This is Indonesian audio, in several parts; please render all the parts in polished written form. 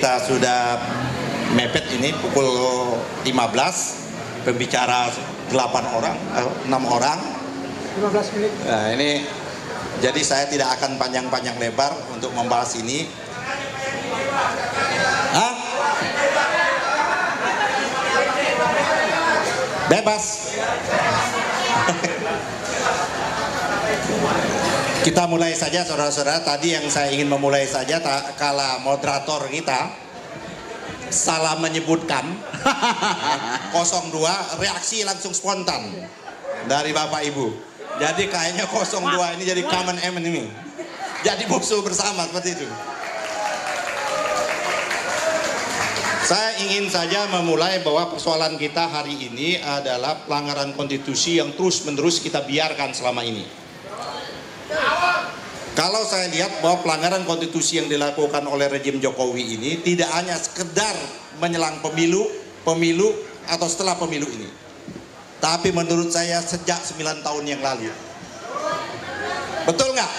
kita sudah mepet ini pukul 15, pembicara 8 orang, 6 orang. 15 menit. Nah, ini jadi saya tidak akan panjang-panjang lebar untuk membahas ini. Hah? Bebas. Kita mulai saja saudara-saudara. Tadi yang saya ingin memulai saja kala moderator kita salah menyebutkan 02, reaksi langsung spontan dari Bapak Ibu. Jadi kayaknya 02 ini jadi common enemy, jadi musuh bersama seperti itu. Saya ingin saja memulai bahwa persoalan kita hari ini adalah pelanggaran konstitusi yang terus-menerus kita biarkan selama ini. Kalau saya lihat bahwa pelanggaran konstitusi yang dilakukan oleh rejim Jokowi ini tidak hanya sekedar menjelang pemilu atau setelah pemilu ini, tapi menurut saya sejak 9 tahun yang lalu. Betul nggak?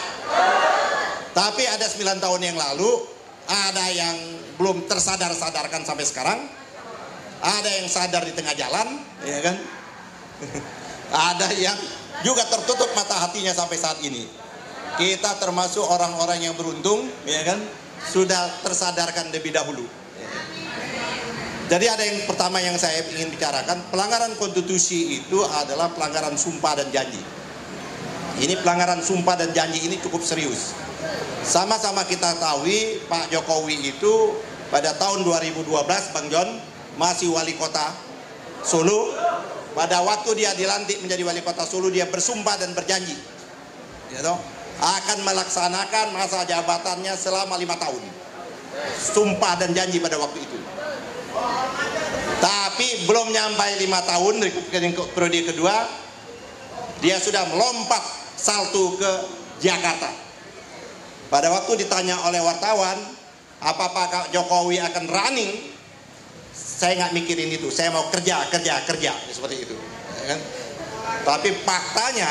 Tapi ada 9 tahun yang lalu, ada yang belum tersadar-sadarkan sampai sekarang, ada yang sadar di tengah jalan, ya kan? Ada yang juga tertutup mata hatinya sampai saat ini. Kita termasuk orang-orang yang beruntung, ya kan, sudah tersadarkan lebih dahulu. Jadi ada yang pertama yang saya ingin bicarakan, pelanggaran konstitusi itu adalah pelanggaran sumpah dan janji. Ini pelanggaran sumpah dan janji ini cukup serius. Sama-sama kita tahu Pak Jokowi itu pada tahun 2012, Bang John, masih wali kota Solo. Pada waktu dia dilantik menjadi wali kota Solo, dia bersumpah dan berjanji, gitu, akan melaksanakan masa jabatannya selama 5 tahun. Sumpah dan janji pada waktu itu. Tapi belum nyampai 5 tahun dari periode kedua, dia sudah melompat salto ke Jakarta. Pada waktu ditanya oleh wartawan, apakah Pak Jokowi akan running, saya nggak mikirin itu, saya mau kerja seperti itu, ya kan? Tapi faktanya,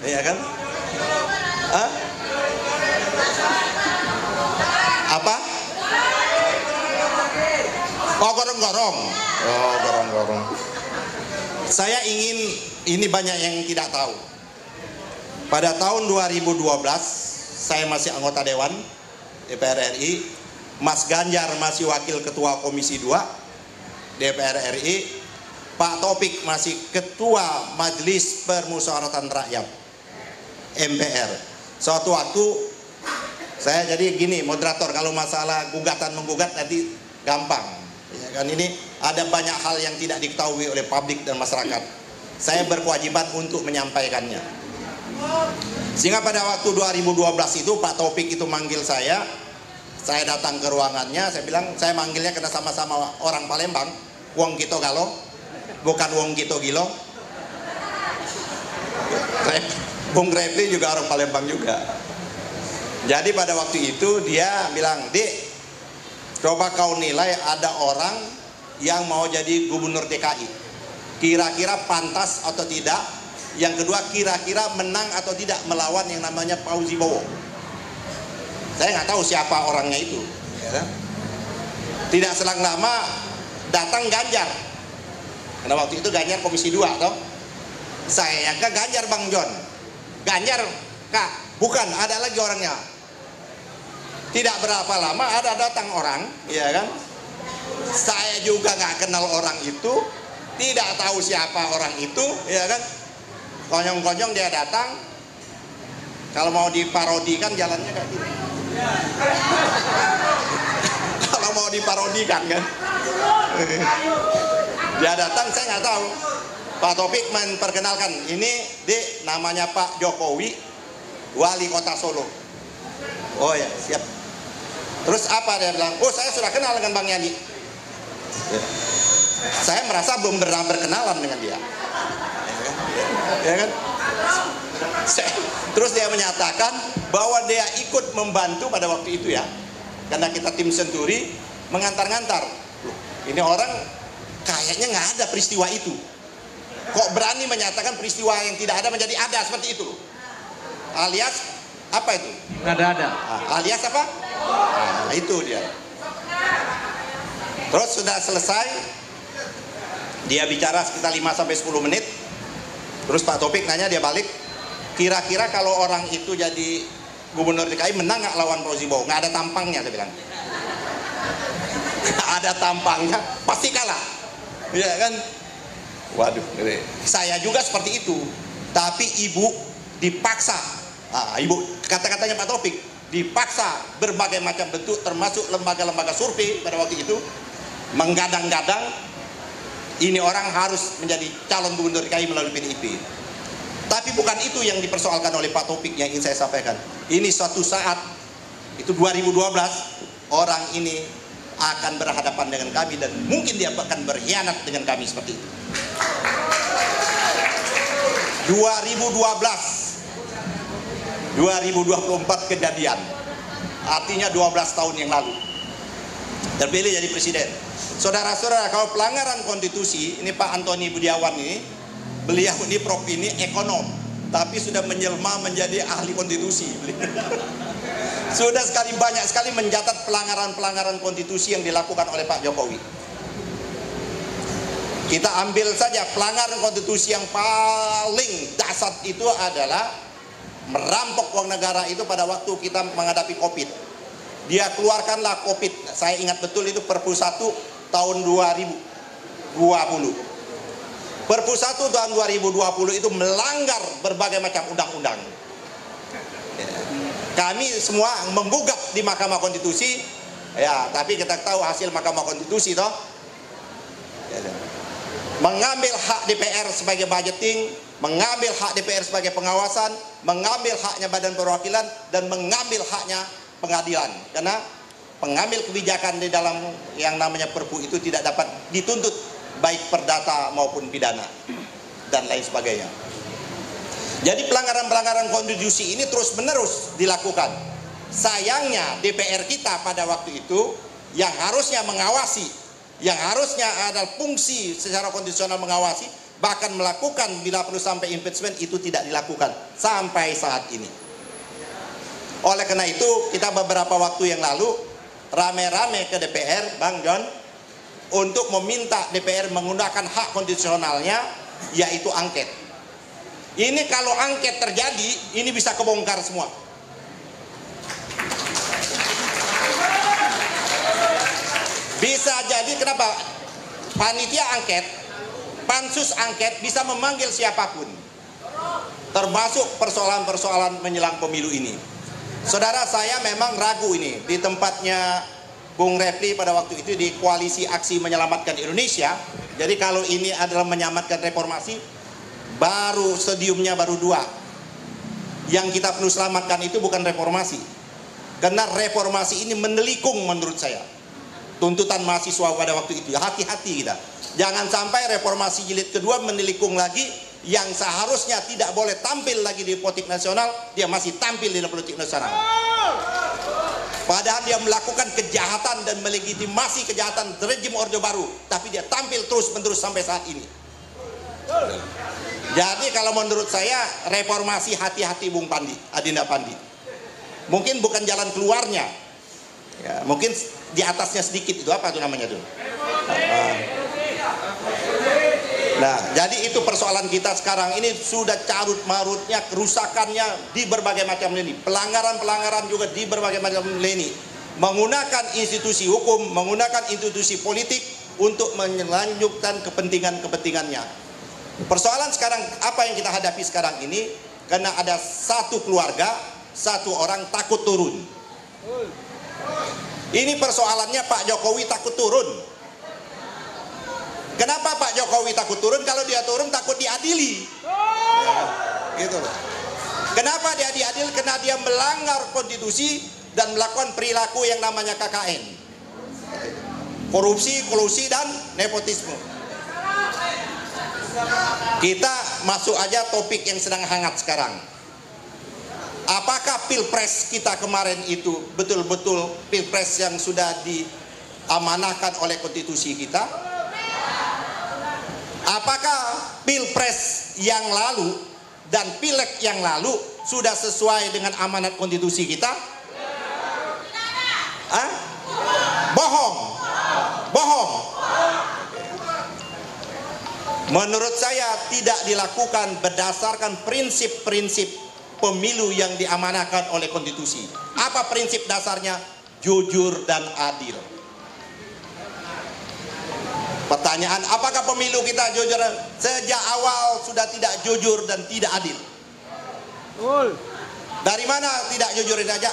ya kan? Apa? Oh, gorong-gorong. Oh, gorong-gorong. Saya ingin, ini banyak yang tidak tahu. Pada tahun 2012, saya masih anggota Dewan DPR RI, Mas Ganjar masih wakil ketua Komisi 2 DPR RI, Pak Taufik masih ketua Majelis Permusyawaratan Rakyat MPR. Suatu waktu saya jadi gini, moderator, kalau masalah gugatan menggugat nanti gampang, ya kan? Ini ada banyak hal yang tidak diketahui oleh publik dan masyarakat. Saya berkewajiban untuk menyampaikannya. Sehingga pada waktu 2012 itu Pak Taufik itu manggil saya datang ke ruangannya, saya bilang, saya manggilnya karena sama-sama orang Palembang, wong Kito Galo, bukan wong Kito Gilo. Bung Refli juga orang Palembang juga. Jadi pada waktu itu dia bilang, Dik, coba kau nilai ada orang yang mau jadi gubernur DKI, kira-kira pantas atau tidak. Yang kedua, kira-kira menang atau tidak melawan yang namanya Fauzi Bowo. Saya nggak tahu siapa orangnya itu, ya. Tidak selang lama datang Ganjar, karena waktu itu Ganjar Komisi 2 toh. Saya yang ke Ganjar, Bang John, Ganjar Kak, bukan, ada lagi orangnya. Tidak berapa lama ada datang orang, ya kan? Saya juga nggak kenal orang itu, tidak tahu siapa orang itu, ya kan? Konyong-konyong dia datang. Kalau mau diparodikan jalannya kayak gini. Kalau mau diparodikan kan, dia datang, saya nggak tahu. Pak Taufik memperkenalkan, ini Dik, namanya Pak Jokowi, wali kota Solo. Oh ya, siap. Terus apa dia bilang? Oh, saya sudah kenal dengan Bang Yani. Ya. Saya merasa belum pernah berkenalan dengan dia, ya kan? Terus dia menyatakan bahwa dia ikut membantu pada waktu itu, ya, karena kita tim Senturi mengantar-ngantar. Ini orang kayaknya nggak ada peristiwa itu, kok berani menyatakan peristiwa yang tidak ada menjadi ada seperti itu, alias apa itu? Nggak ada. Alias apa? Nah, itu dia. Terus sudah selesai, dia bicara sekitar 5-10 menit. Terus Pak Taufik nanya, dia balik, kira-kira kalau orang itu jadi gubernur DKI menang nggak lawan Fauzi Bowo? Nggak ada tampangnya, saya bilang. Nggak ada tampangnya, pasti kalah. Iya kan? Waduh, saya juga seperti itu. Tapi ibu dipaksa, ibu kata-katanya Pak Taufik, dipaksa berbagai macam bentuk, termasuk lembaga-lembaga survei pada waktu itu, menggadang-gadang ini orang harus menjadi calon gubernur DKI melalui PDIP. Tapi bukan itu yang dipersoalkan oleh Pak Taufik yang ingin saya sampaikan. Ini suatu saat, itu 2012, orang ini akan berhadapan dengan kami dan mungkin dia akan berkhianat dengan kami seperti itu. 2024 kejadian, artinya 12 tahun yang lalu terpilih jadi presiden. Saudara-saudara, kalau pelanggaran konstitusi, ini Pak Antoni Budiawan ini, beliau ini Prof ini ekonom, tapi sudah menjelma menjadi ahli konstitusi. Sudah banyak sekali mencatat pelanggaran-pelanggaran konstitusi yang dilakukan oleh Pak Jokowi. Kita ambil saja pelanggaran konstitusi yang paling dasar itu adalah merampok uang negara itu pada waktu kita menghadapi COVID. Dia keluarkanlah COVID, saya ingat betul itu Perpu 1 tahun 2020. Perpu 1 tahun 2020 itu melanggar berbagai macam undang-undang. Kami semua menggugat di Mahkamah Konstitusi, ya, tapi kita tahu hasil Mahkamah Konstitusi toh. Mengambil hak DPR sebagai budgeting, mengambil hak DPR sebagai pengawasan, mengambil haknya Badan Perwakilan, dan mengambil haknya pengadilan. Karena pengambil kebijakan di dalam yang namanya Perpu itu tidak dapat dituntut baik perdata maupun pidana dan lain sebagainya. Jadi pelanggaran-pelanggaran konstitusi ini terus-menerus dilakukan. Sayangnya DPR kita pada waktu itu yang harusnya mengawasi, yang harusnya ada fungsi secara konstitusional mengawasi, bahkan melakukan bila perlu sampai impeachment, itu tidak dilakukan sampai saat ini. Oleh karena itu, kita beberapa waktu yang lalu rame-rame ke DPR, Bang John, untuk meminta DPR menggunakan hak konstitusionalnya, yaitu angket. Ini kalau angket terjadi, ini bisa kebongkar semua. Bisa jadi kenapa? Panitia angket, pansus angket bisa memanggil siapapun, termasuk persoalan-persoalan menjelang pemilu ini. Saudara, saya memang ragu ini di tempatnya Bung Refli pada waktu itu di Koalisi Aksi Menyelamatkan Indonesia. Jadi kalau ini adalah menyelamatkan reformasi, baru stadiumnya baru 2. Yang kita perlu selamatkan itu bukan reformasi, karena reformasi ini menelikung menurut saya tuntutan mahasiswa pada waktu itu. Hati-hati kita, jangan sampai reformasi jilid kedua menelikung lagi, yang seharusnya tidak boleh tampil lagi di politik nasional, dia masih tampil di politik nasional. Padahal dia melakukan kejahatan dan melegitimasi kejahatan rejim Orde Baru, tapi dia tampil terus-menerus sampai saat ini. Jadi kalau menurut saya reformasi, hati-hati Bung Pandi, Adinda Pandi. Mungkin bukan jalan keluarnya, ya, mungkin di atasnya sedikit, itu apa tuh namanya tuh? Nah, jadi itu persoalan kita sekarang ini, sudah carut marutnya, kerusakannya di berbagai macam lini, pelanggaran-pelanggaran juga di berbagai macam lini, menggunakan institusi hukum, menggunakan institusi politik untuk melanjutkan kepentingan-kepentingannya. Persoalan sekarang apa yang kita hadapi sekarang ini, karena ada satu keluarga, satu orang takut turun. Ini persoalannya Pak Jokowi takut turun. Kenapa Pak Jokowi takut turun? Kalau dia turun takut diadili. Ya, gitu loh. Kenapa dia diadil? Karena dia melanggar konstitusi dan melakukan perilaku yang namanya KKN. Korupsi, kolusi, dan nepotisme. Kita masuk aja topik yang sedang hangat sekarang. Apakah pilpres kita kemarin itu betul-betul pilpres yang sudah diamanahkan oleh konstitusi kita? Apakah pilpres yang lalu dan pileg yang lalu sudah sesuai dengan amanat konstitusi kita? Hah? Bohong. Bohong. Menurut saya tidak dilakukan berdasarkan prinsip-prinsip pemilu yang diamanahkan oleh konstitusi. Apa prinsip dasarnya? Jujur dan adil. Pertanyaan, apakah pemilu kita jujur? Sejak awal sudah tidak jujur dan tidak adil. Dari mana tidak jujur ini aja?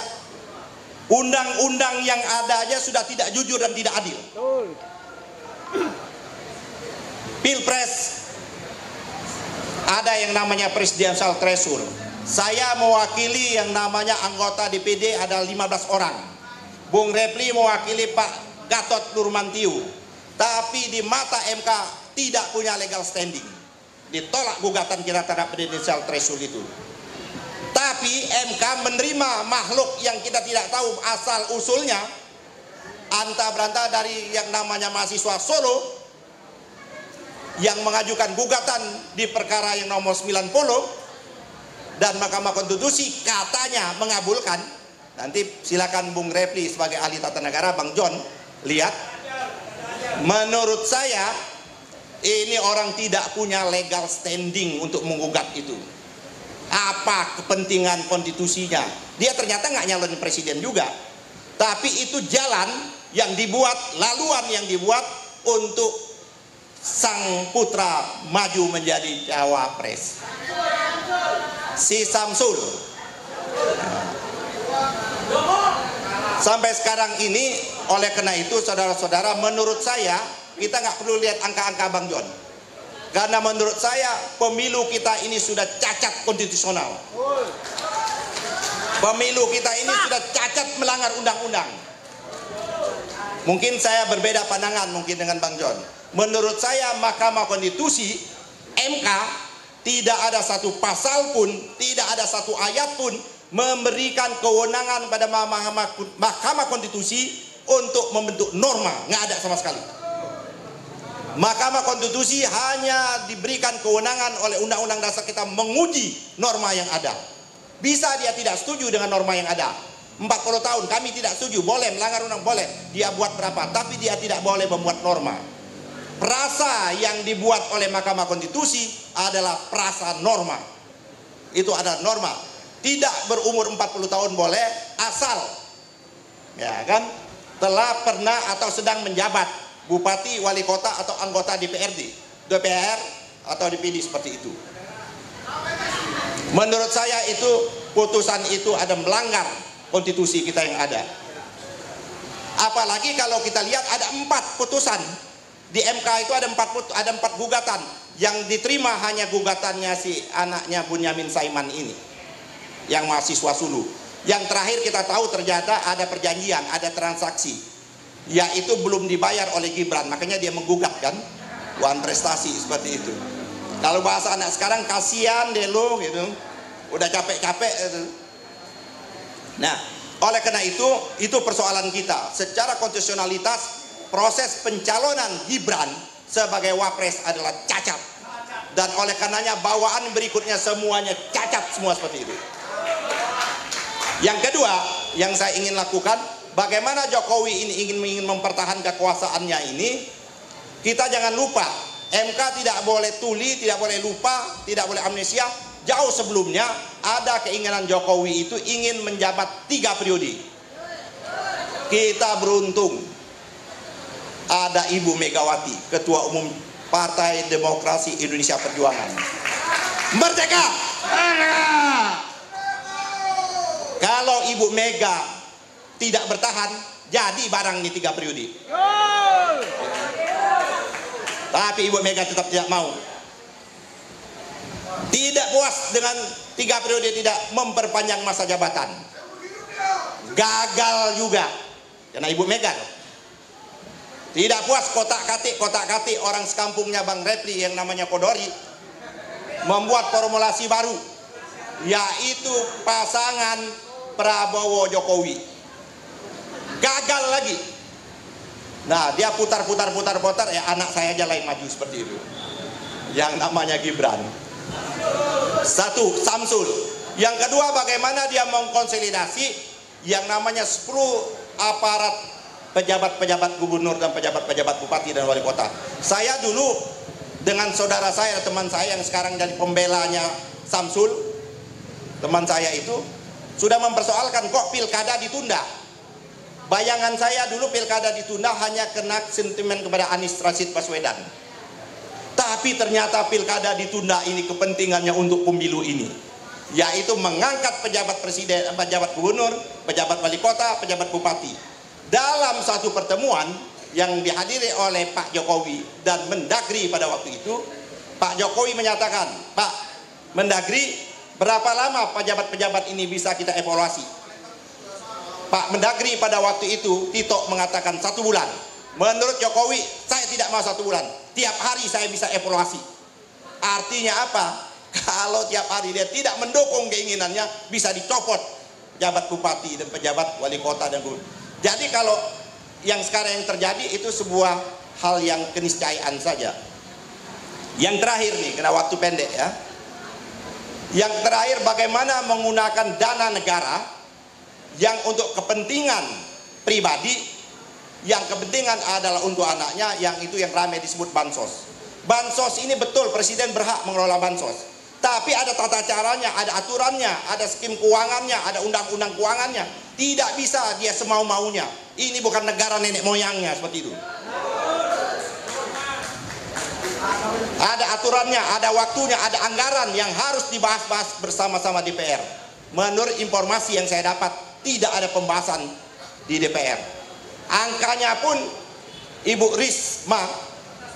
Undang-undang yang ada aja sudah tidak jujur dan tidak adil. Pilpres ada yang namanya presidential threshold. Saya mewakili yang namanya anggota DPD ada 15 orang. Bung Repli mewakili Pak Gatot Nurmantio. Tapi di mata MK tidak punya legal standing. Ditolak gugatan kita terhadap presidential threshold itu. Tapi MK menerima makhluk yang kita tidak tahu asal usulnya, anta berantah dari yang namanya mahasiswa Solo yang mengajukan gugatan di perkara yang nomor 90 dan Mahkamah Konstitusi katanya mengabulkan. Nanti silakan Bung Repli sebagai ahli tata negara, Bang John lihat. Menurut saya ini orang tidak punya legal standing untuk menggugat itu. Apa kepentingan konstitusinya? Dia ternyata nggak nyalonin presiden juga, tapi itu jalan yang dibuat, laluan yang dibuat untuk sang putra maju menjadi cawapres. Si Samsul. Sampai sekarang ini, oleh karena itu saudara-saudara, menurut saya kita nggak perlu lihat angka-angka Bang John. Karena menurut saya pemilu kita ini sudah cacat konstitusional. Pemilu kita ini sudah cacat melanggar undang-undang. Mungkin saya berbeda pandangan mungkin dengan Bang John. Menurut saya Mahkamah Konstitusi, MK, tidak ada satu pasal pun, tidak ada satu ayat pun memberikan kewenangan pada Mahkamah Konstitusi untuk membentuk norma. Nggak ada sama sekali. Mahkamah Konstitusi hanya diberikan kewenangan oleh Undang-Undang Dasar kita menguji norma yang ada. Bisa dia tidak setuju dengan norma yang ada. 40 tahun kami tidak setuju, boleh melanggar undang, boleh. Dia buat berapa, tapi dia tidak boleh membuat norma. Prasa yang dibuat oleh Mahkamah Konstitusi adalah prasa norma. Itu adalah norma. Tidak berumur 40 tahun boleh, asal ya kan telah pernah atau sedang menjabat bupati, wali kota atau anggota DPRD, DPR atau DPD seperti itu. Menurut saya itu putusan itu ada melanggar konstitusi kita yang ada. Apalagi kalau kita lihat ada 4 putusan. Di MK itu ada 4 gugatan, yang diterima hanya gugatannya si anaknya Bunyamin Saiman ini, yang mahasiswa Sulu. Yang terakhir kita tahu ternyata ada perjanjian, ada transaksi, yaitu belum dibayar oleh Gibran, makanya dia menggugat kan, wan prestasi seperti itu. Kalau bahasa anak sekarang, kasihan deh lo gitu, udah capek-capek gitu. Nah, oleh karena itu persoalan kita secara konstitusionalitas. Proses pencalonan Gibran sebagai wapres adalah cacat, dan oleh karenanya bawaan berikutnya semuanya cacat semua seperti itu. Yang kedua yang saya ingin lakukan, bagaimana Jokowi ini ingin mempertahankan kekuasaannya ini, kita jangan lupa MK tidak boleh tuli, tidak boleh lupa, tidak boleh amnesia. Jauh sebelumnya ada keinginan Jokowi itu ingin menjabat 3 periode. Kita beruntung ada Ibu Megawati, Ketua Umum Partai Demokrasi Indonesia Perjuangan. Merdeka! Kalau Ibu Mega tidak bertahan, jadi barang ini 3 periode. Tapi Ibu Mega tetap tidak mau. Tidak puas dengan 3 periode, tidak memperpanjang masa jabatan. Gagal juga. Karena Ibu Mega tidak puas kotak-katik orang sekampungnya Bang Repli yang namanya Kodori membuat formulasi baru, yaitu pasangan Prabowo Jokowi. Gagal lagi. Nah, dia putar, ya anak saya aja lain maju seperti itu. Yang namanya Gibran. 1, Samsul. Yang kedua, bagaimana dia mengkonsolidasi yang namanya 10 aparat pejabat-pejabat gubernur dan pejabat-pejabat bupati dan wali kota. Saya dulu dengan saudara saya, teman saya yang sekarang jadi pembelanya Samsul, teman saya itu sudah mempersoalkan kok pilkada ditunda. Bayangan saya dulu pilkada ditunda hanya kena sentimen kepada Anies Rashid Baswedan. Tapi ternyata pilkada ditunda ini kepentingannya untuk pemilu ini, yaitu mengangkat pejabat presiden, pejabat gubernur, pejabat wali kota, pejabat bupati. Dalam satu pertemuan yang dihadiri oleh Pak Jokowi dan Mendagri pada waktu itu, Pak Jokowi menyatakan, Pak Mendagri, berapa lama pejabat-pejabat ini bisa kita evaluasi? Pak Mendagri pada waktu itu, Tito mengatakan 1 bulan. Menurut Jokowi, saya tidak mau 1 bulan. Tiap hari saya bisa evaluasi. Artinya apa? Kalau tiap hari dia tidak mendukung keinginannya, bisa dicopot pejabat bupati dan pejabat wali kota dan gubernur. Jadi kalau yang sekarang yang terjadi itu sebuah hal yang keniscayaan saja. Yang terakhir nih, kena waktu pendek ya. Yang terakhir, bagaimana menggunakan dana negara yang untuk kepentingan pribadi, yang kepentingan adalah untuk anaknya, yang itu yang ramai disebut bansos. Bansos ini betul presiden berhak mengelola bansos, tapi ada tata caranya, ada aturannya, ada skim keuangannya, ada undang-undang keuangannya. Tidak bisa dia semau-maunya. Ini bukan negara nenek moyangnya seperti itu. Ada aturannya, ada waktunya, ada anggaran yang harus dibahas-bahas bersama-sama DPR. Menurut informasi yang saya dapat, tidak ada pembahasan di DPR. Angkanya pun Ibu Risma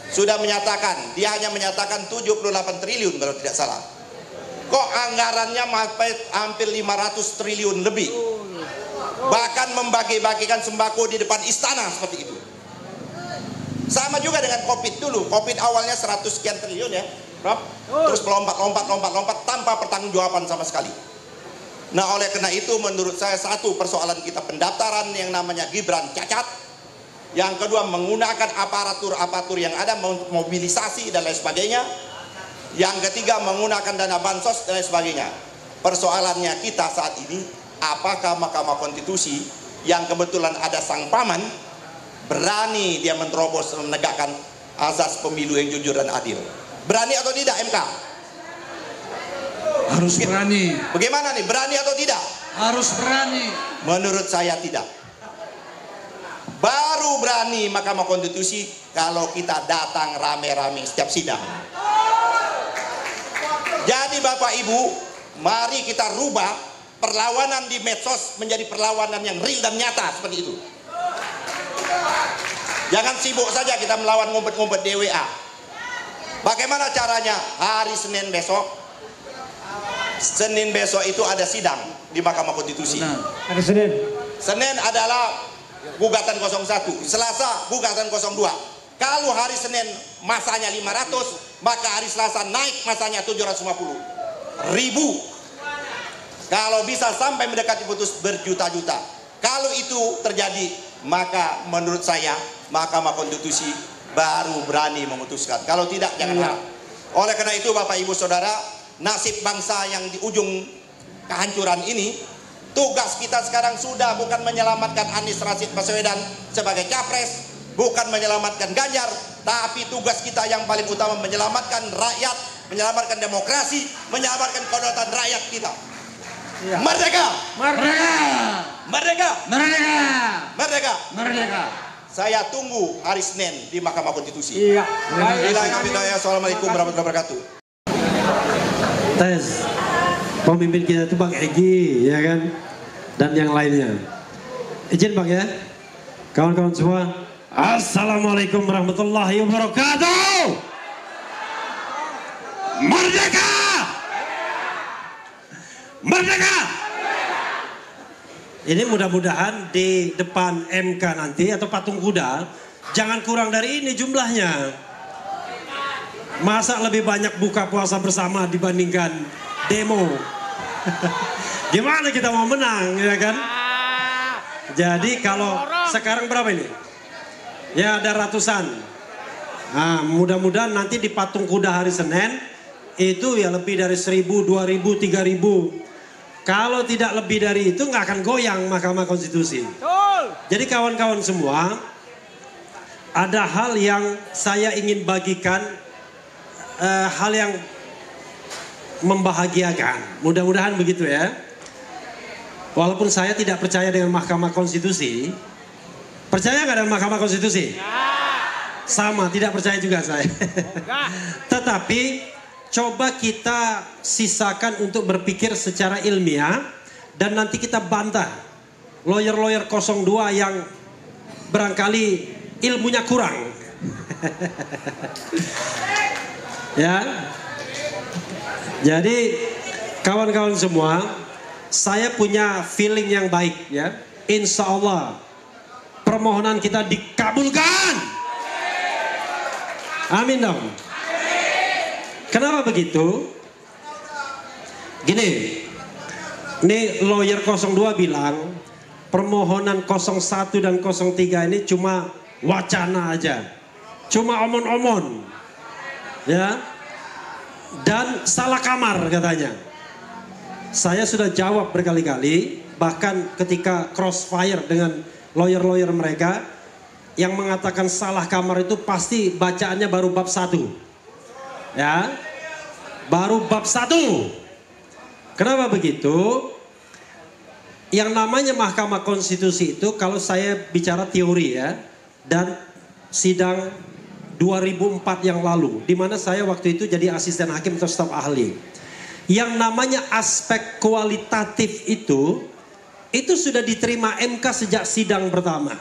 sudah menyatakan, dia hanya menyatakan 78 triliun kalau tidak salah. Kok anggarannya hampir 500 triliun lebih. Bahkan membagi-bagikan sembako di depan istana seperti itu. Sama juga dengan Covid dulu. Covid awalnya 100 sekian triliun ya, Rob. Terus lompat tanpa pertanggungjawaban sama sekali. Nah, oleh karena itu menurut saya satu persoalan kita pendaftaran yang namanya Gibran cacat. Yang kedua menggunakan aparatur yang ada untuk mobilisasi dan lain sebagainya. Yang ketiga menggunakan dana bansos dan lain sebagainya. Persoalannya kita saat ini, apakah Mahkamah Konstitusi yang kebetulan ada sang paman berani dia menerobos menegakkan azas pemilu yang jujur dan adil? Berani atau tidak MK? Harus berani. Bagaimana nih, berani atau tidak? Harus berani. Menurut saya tidak. Baru berani Mahkamah Konstitusi kalau kita datang rame-rame setiap sidang. Jadi Bapak Ibu, mari kita rubah perlawanan di medsos menjadi perlawanan yang real dan nyata seperti itu. Jangan sibuk saja kita melawan ngumpet-ngumpet di WA. Bagaimana caranya? Hari Senin besok itu ada sidang di Mahkamah Konstitusi. Hari Senin. Senin adalah gugatan 01, Selasa gugatan 02. Kalau hari Senin masanya 500, maka hari Selasa naik masanya 750.000. Kalau bisa sampai mendekati putus berjuta-juta. Kalau itu terjadi, maka menurut saya Mahkamah Konstitusi baru berani memutuskan. Kalau tidak, jangan harap. Oleh karena itu Bapak Ibu Saudara, nasib bangsa yang di ujung kehancuran ini, tugas kita sekarang sudah bukan menyelamatkan Anies Rashid Baswedan sebagai capres, bukan menyelamatkan Ganjar, tapi tugas kita yang paling utama menyelamatkan rakyat, menyelamatkan demokrasi, menyelamatkan kedaulatan rakyat kita. Ya. Merdeka! Merdeka! Merdeka! Merdeka! Merdeka! Merdeka! Saya tunggu hari Senin di Mahkamah Konstitusi. Iya. Assalamualaikum warahmatullahi wabarakatuh. Tes pemimpin kita itu Bang Egy, ya kan, dan yang lainnya. Izin Bang ya, kawan-kawan semua. Assalamualaikum warahmatullahi wabarakatuh. Merdeka! Merdeka! Ini mudah-mudahan di depan MK nanti atau patung kuda jangan kurang dari ini jumlahnya. Masa lebih banyak buka puasa bersama dibandingkan demo? Gimana kita mau menang, ya kan? Jadi kalau sekarang berapa ini? Ya ada ratusan. Nah, mudah-mudahan nanti di patung kuda hari Senin itu ya lebih dari 1.000, 2.000, 3.000. Kalau tidak lebih dari itu nggak akan goyang Mahkamah Konstitusi. Jadi kawan-kawan semua, ada hal yang saya ingin bagikan hal yang membahagiakan. Mudah-mudahan begitu ya. Walaupun saya tidak percaya dengan Mahkamah Konstitusi. Percaya nggak dengan Mahkamah Konstitusi? Sama, tidak percaya juga saya. Tetapi coba kita sisakan untuk berpikir secara ilmiah dan nanti kita bantah lawyer-lawyer 02 yang barangkali ilmunya kurang. Ya. Jadi kawan-kawan semua, saya punya feeling yang baik ya. Insya Allah permohonan kita dikabulkan. Amin dong. Kenapa begitu? Gini, ini lawyer 02 bilang permohonan 01 dan 03 ini cuma wacana aja. Cuma omon-omon. Ya. Dan salah kamar katanya. Saya sudah jawab berkali-kali, bahkan ketika crossfire dengan lawyer-lawyer mereka yang mengatakan salah kamar itu pasti bacaannya baru bab 1. Ya. Baru bab 1. Kenapa begitu? Yang namanya Mahkamah Konstitusi itu kalau saya bicara teori ya, dan sidang 2004 yang lalu, di mana saya waktu itu jadi asisten hakim atau staf ahli. Yang namanya aspek kualitatif itu sudah diterima MK sejak sidang pertama.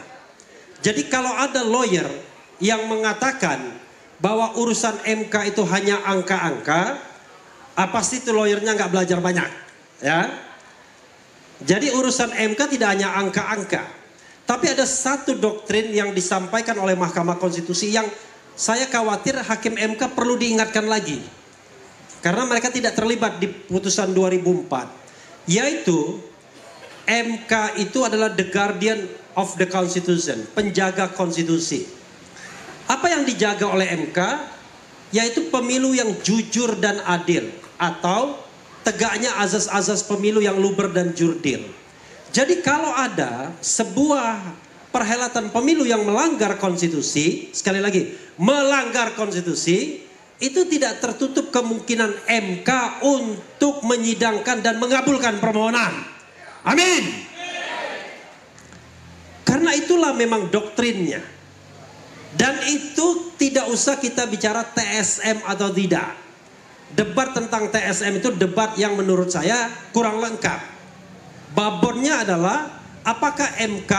Jadi kalau ada lawyer yang mengatakan bahwa urusan MK itu hanya angka-angka, pasti itu lawyernya nggak belajar banyak, ya. Jadi urusan MK tidak hanya angka-angka, tapi ada satu doktrin yang disampaikan oleh Mahkamah Konstitusi yang saya khawatir hakim MK perlu diingatkan lagi, karena mereka tidak terlibat di putusan 2004, yaitu MK itu adalah the guardian of the Constitution, penjaga konstitusi. Apa yang dijaga oleh MK? Yaitu pemilu yang jujur dan adil, atau tegaknya azas-azas pemilu yang luber dan jurdil. Jadi kalau ada sebuah perhelatan pemilu yang melanggar konstitusi, sekali lagi, melanggar konstitusi, itu tidak tertutup kemungkinan MK untuk menyidangkan dan mengabulkan permohonan. Amin. Karena itulah memang doktrinnya. Dan itu tidak usah kita bicara TSM atau tidak. Debat tentang TSM itu debat yang menurut saya kurang lengkap. Babonnya adalah apakah MK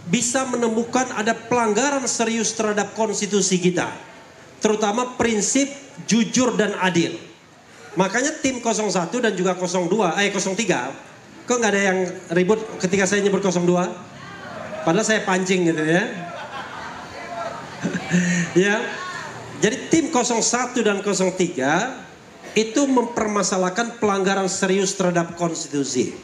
bisa menemukan ada pelanggaran serius terhadap konstitusi kita. Terutama prinsip jujur dan adil. Makanya tim 01 dan juga 03, kok nggak ada yang ribut ketika saya nyebut 02? Padahal saya pancing gitu ya. Ya. Jadi tim 01 dan 03 itu mempermasalahkan pelanggaran serius terhadap konstitusi.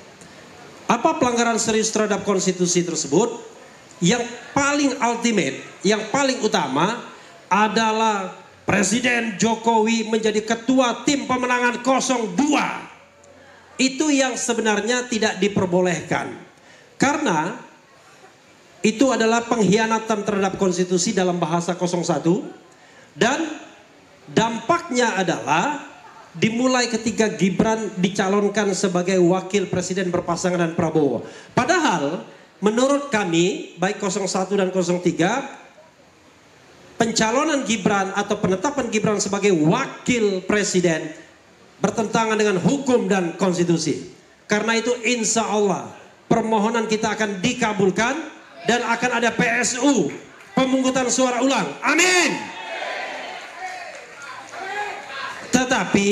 Apa pelanggaran serius terhadap konstitusi tersebut? Yang paling ultimate, yang paling utama adalah Presiden Jokowi menjadi ketua tim pemenangan 02. Itu yang sebenarnya tidak diperbolehkan. Karena itu adalah pengkhianatan terhadap konstitusi dalam bahasa 01. Dan dampaknya adalah dimulai ketika Gibran dicalonkan sebagai wakil presiden berpasangan dengan Prabowo. Padahal menurut kami baik 01 dan 03, pencalonan Gibran atau penetapan Gibran sebagai wakil presiden bertentangan dengan hukum dan konstitusi. Karena itu insya Allah permohonan kita akan dikabulkan dan akan ada PSU, pemungutan suara ulang. Amin. Tetapi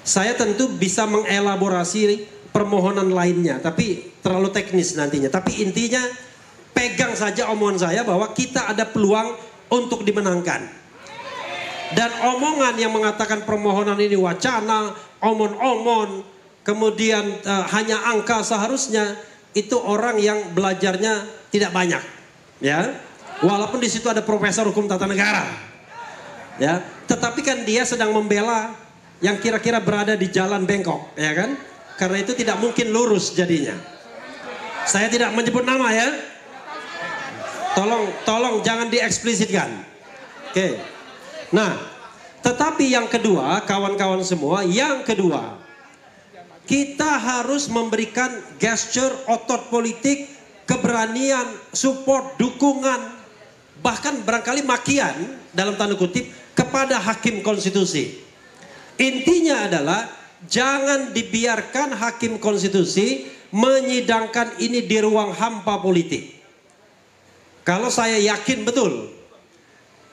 saya tentu bisa mengelaborasi permohonan lainnya, tapi terlalu teknis nantinya. Tapi intinya pegang saja omongan saya bahwa kita ada peluang untuk dimenangkan. Dan omongan yang mengatakan permohonan ini wacana, omon-omon, kemudian hanya angka, seharusnya itu orang yang belajarnya tidak banyak, ya. Walaupun di situ ada profesor hukum tata negara, ya. Tetapi kan dia sedang membela yang kira-kira berada di jalan bengkok, ya kan? Karena itu tidak mungkin lurus jadinya. Saya tidak menyebut nama ya. Tolong jangan dieksplisitkan. Oke. Nah, Tetapi yang kedua, kawan-kawan semua, yang kedua, kita harus memberikan gesture otot politik, keberanian, support, dukungan, bahkan barangkali makian dalam tanda kutip kepada hakim konstitusi. Intinya adalah jangan dibiarkan hakim konstitusi menyidangkan ini di ruang hampa politik. Kalau saya yakin betul,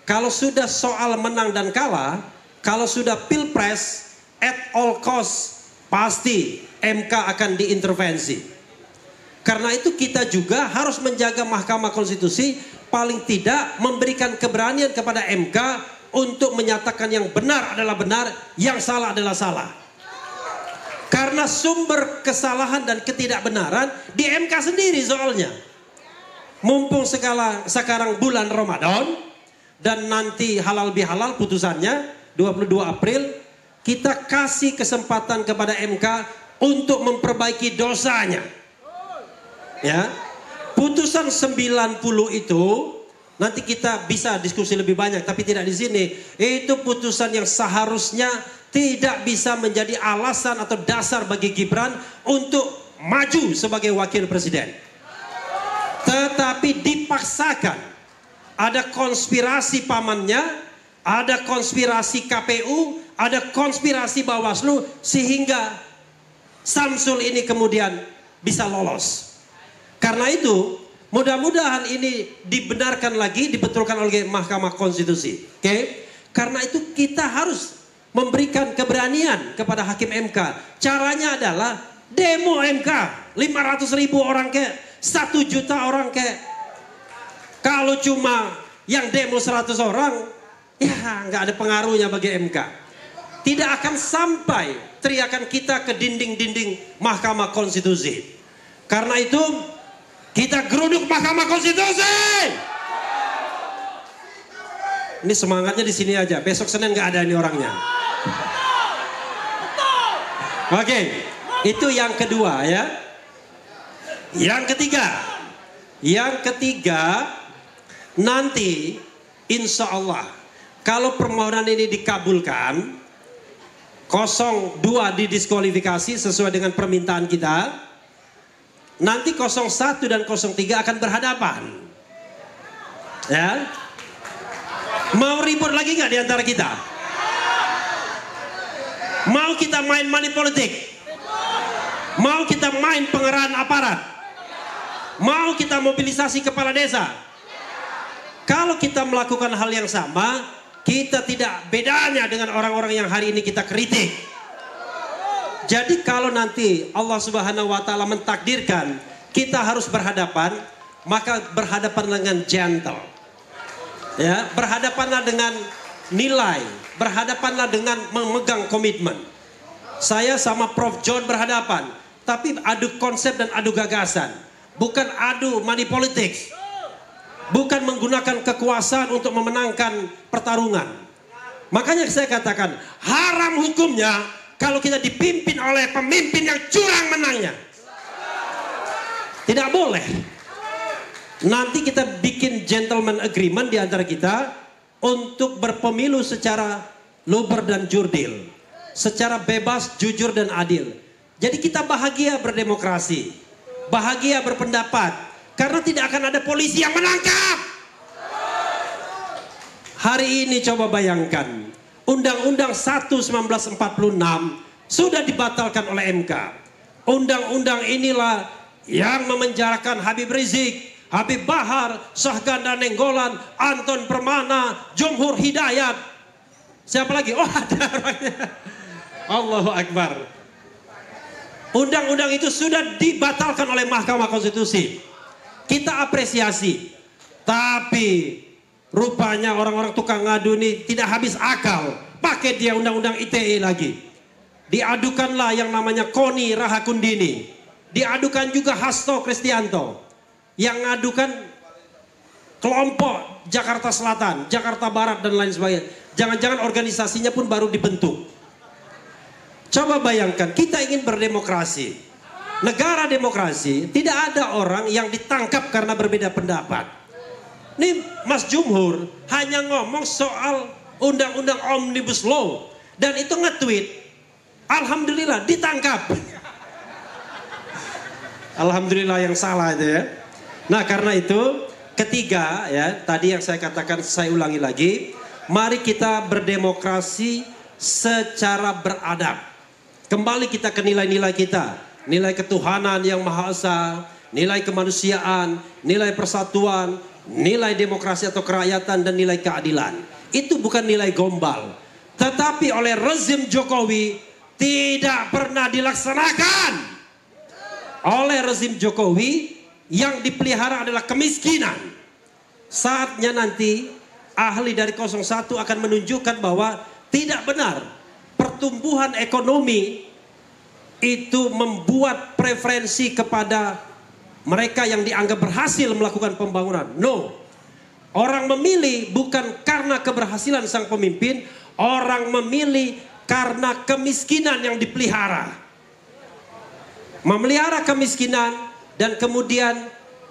kalau sudah soal menang dan kalah, kalau sudah pilpres at all cost, pasti MK akan diintervensi. Karena itu kita juga harus menjaga Mahkamah Konstitusi, paling tidak memberikan keberanian kepada MK untuk menyatakan yang benar adalah benar, yang salah adalah salah. Karena sumber kesalahan dan ketidakbenaran di MK sendiri soalnya. Mumpung sekarang bulan Ramadan dan nanti halal bihalal putusannya 22 April, kita kasih kesempatan kepada MK untuk memperbaiki dosanya. Ya. Putusan 90 itu nanti kita bisa diskusi lebih banyak, tapi tidak di sini. Itu putusan yang seharusnya tidak bisa menjadi alasan atau dasar bagi Gibran untuk maju sebagai wakil presiden. Tetapi dipaksakan. Ada konspirasi pamannya, ada konspirasi KPU, ada konspirasi Bawaslu, sehingga Samsul ini kemudian bisa lolos. Karena itu mudah-mudahan ini dibenarkan lagi, dibetulkan oleh Mahkamah Konstitusi. Oke? Karena itu kita harus memberikan keberanian kepada hakim MK. Caranya adalah demo MK, 500.000 orang kek, 1 juta orang kek. Kalau cuma yang demo 100 orang, ya nggak ada pengaruhnya bagi MK. Tidak akan sampai teriakan kita ke dinding-dinding Mahkamah Konstitusi. Karena itu kita geruduk Mahkamah Konstitusi. Ini semangatnya di sini aja. Besok Senin nggak ada ini orangnya. Oke, itu yang kedua ya. Yang ketiga, nanti insya Allah kalau permohonan ini dikabulkan, 02 didiskualifikasi sesuai dengan permintaan kita. Nanti 01 dan 03 akan berhadapan. Ya. Mau ribut lagi nggak di antara kita? Mau kita main money politik? Mau kita main pengerahan aparat? Mau kita mobilisasi kepala desa? Kalau kita melakukan hal yang sama, kita tidak bedanya dengan orang-orang yang hari ini kita kritik. Jadi kalau nanti Allah Subhanahu wa taala mentakdirkan kita harus berhadapan, maka berhadapan dengan gentle. Ya, berhadapanlah dengan nilai, berhadapanlah dengan memegang komitmen. Saya sama Prof John berhadapan, tapi adu konsep dan adu gagasan, bukan adu money politics. Bukan menggunakan kekuasaan untuk memenangkan pertarungan. Makanya saya katakan haram hukumnya kalau kita dipimpin oleh pemimpin yang curang menangnya. Tidak boleh. Nanti kita bikin gentleman agreement di antara kita untuk berpemilu secara luber dan jurdil, secara bebas, jujur dan adil. Jadi kita bahagia berdemokrasi, bahagia berpendapat. Karena tidak akan ada polisi yang menangkap. Hari ini coba bayangkan, Undang-Undang 1 1946 sudah dibatalkan oleh MK. Undang-undang inilah yang memenjarakan Habib Rizik, Habib Bahar, Syahganda Nenggolan, Anton Permana, Jumhur Hidayat. Siapa lagi? Oh ada orangnya. Allahu Akbar. Undang-undang itu sudah dibatalkan oleh Mahkamah Konstitusi. Kita apresiasi, tapi rupanya orang-orang tukang ngadu ini tidak habis akal. Pakai dia undang-undang ITE lagi. Diadukanlah yang namanya Koni Rahakundini. Diadukan juga Hasto Kristianto. Yang ngadukan kelompok Jakarta Selatan, Jakarta Barat dan lain sebagainya. Jangan-jangan organisasinya pun baru dibentuk. Coba bayangkan, kita ingin berdemokrasi. Negara demokrasi, tidak ada orang yang ditangkap karena berbeda pendapat. Nih Mas Jumhur hanya ngomong soal undang-undang Omnibus Law. Dan itu nge-tweet, alhamdulillah ditangkap. Alhamdulillah yang salah itu ya. Nah karena itu ketiga ya, tadi yang saya katakan saya ulangi lagi. Mari kita berdemokrasi secara beradab. Kembali kita ke nilai-nilai kita. Nilai ketuhanan yang Maha Esa, nilai kemanusiaan, nilai persatuan, nilai demokrasi atau kerakyatan, dan nilai keadilan. Itu bukan nilai gombal. Tetapi oleh rezim Jokowi tidak pernah dilaksanakan. Oleh rezim Jokowi yang dipelihara adalah kemiskinan. Saatnya nanti ahli dari 01 akan menunjukkan bahwa tidak benar pertumbuhan ekonomi itu membuat preferensi kepada mereka yang dianggap berhasil melakukan pembangunan. No. Orang memilih bukan karena keberhasilan sang pemimpin, orang memilih karena kemiskinan yang dipelihara. Memelihara kemiskinan dan kemudian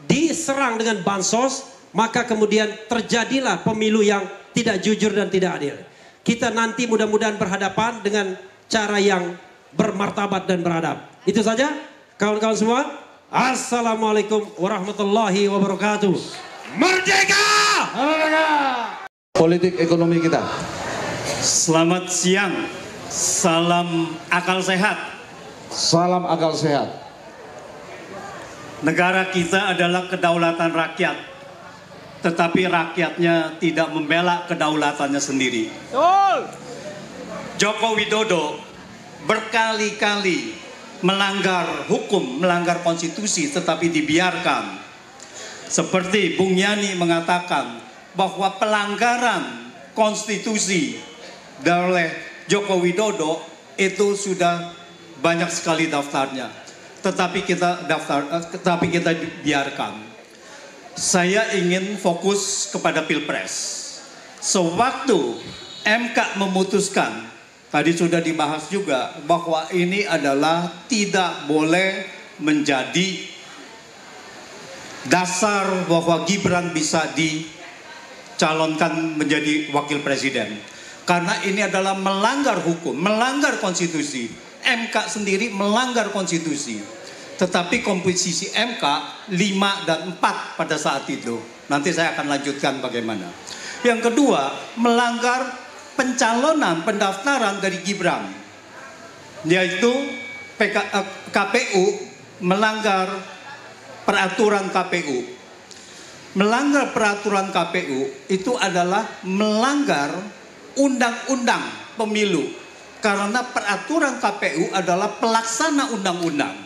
diserang dengan bansos, maka kemudian terjadilah pemilu yang tidak jujur dan tidak adil. Kita nanti mudah-mudahan berhadapan dengan cara yang bermartabat dan beradab. Itu saja kawan-kawan semua. Assalamualaikum warahmatullahi wabarakatuh. Merdeka! Politik ekonomi kita. Selamat siang, salam akal sehat. Salam akal sehat. Negara kita adalah kedaulatan rakyat, tetapi rakyatnya tidak membela kedaulatannya sendiri. Joko Widodo berkali-kali melanggar hukum, melanggar konstitusi, tetapi dibiarkan. Seperti Bung Yani mengatakan bahwa pelanggaran konstitusi oleh Joko Widodo itu sudah banyak sekali daftarnya, tetapi kita biarkan. Saya ingin fokus kepada Pilpres. Sewaktu MK memutuskan, tadi sudah dibahas juga, bahwa ini adalah tidak boleh menjadi dasar bahwa Gibran bisa dicalonkan menjadi wakil presiden. Karena ini adalah melanggar hukum, melanggar konstitusi. MK sendiri melanggar konstitusi. Tetapi komposisi MK 5 dan 4 pada saat itu. Nanti saya akan lanjutkan bagaimana. Yang kedua, melanggar pencalonan pendaftaran dari Gibran. Yaitu KPU melanggar peraturan KPU. Melanggar peraturan KPU itu adalah melanggar undang-undang pemilu. Karena peraturan KPU adalah pelaksana undang-undang.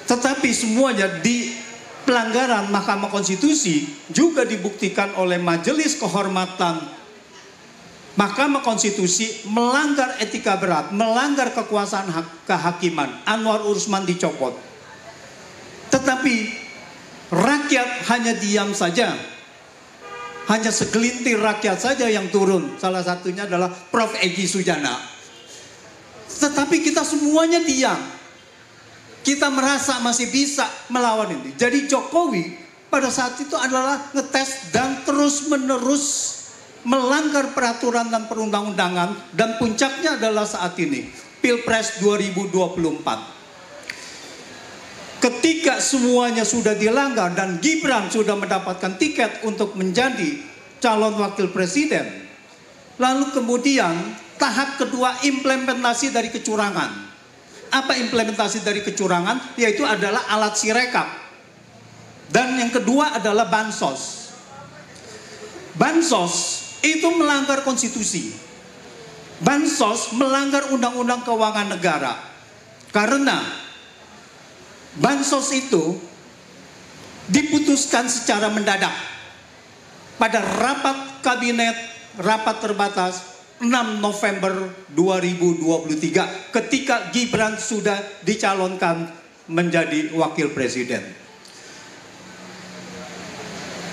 Tetapi semuanya di pelanggaran Mahkamah Konstitusi juga dibuktikan oleh Majelis Kehormatan Mahkamah Konstitusi melanggar etika berat, melanggar kekuasaan kehakiman. Anwar Usman dicopot. Tetapi rakyat hanya diam saja. Hanya segelintir rakyat saja yang turun. Salah satunya adalah Prof. Egy Sujana. Tetapi kita semuanya diam. Kita merasa masih bisa melawan ini. Jadi Jokowi pada saat itu adalah ngetes dan terus-menerus melanggar peraturan dan perundang-undangan. Dan puncaknya adalah saat ini. Pilpres 2024. Ketika semuanya sudah dilanggar dan Gibran sudah mendapatkan tiket untuk menjadi calon wakil presiden. Lalu kemudian tahap kedua implementasi dari kecurangan. Apa implementasi dari kecurangan? Yaitu adalah alat sirekap. Dan yang kedua adalah bansos. Bansos itu melanggar konstitusi. Bansos melanggar undang-undang keuangan negara. Karena bansos itu diputuskan secara mendadak pada rapat kabinet, rapat terbatas 6 November 2023 ketika Gibran sudah dicalonkan menjadi wakil presiden.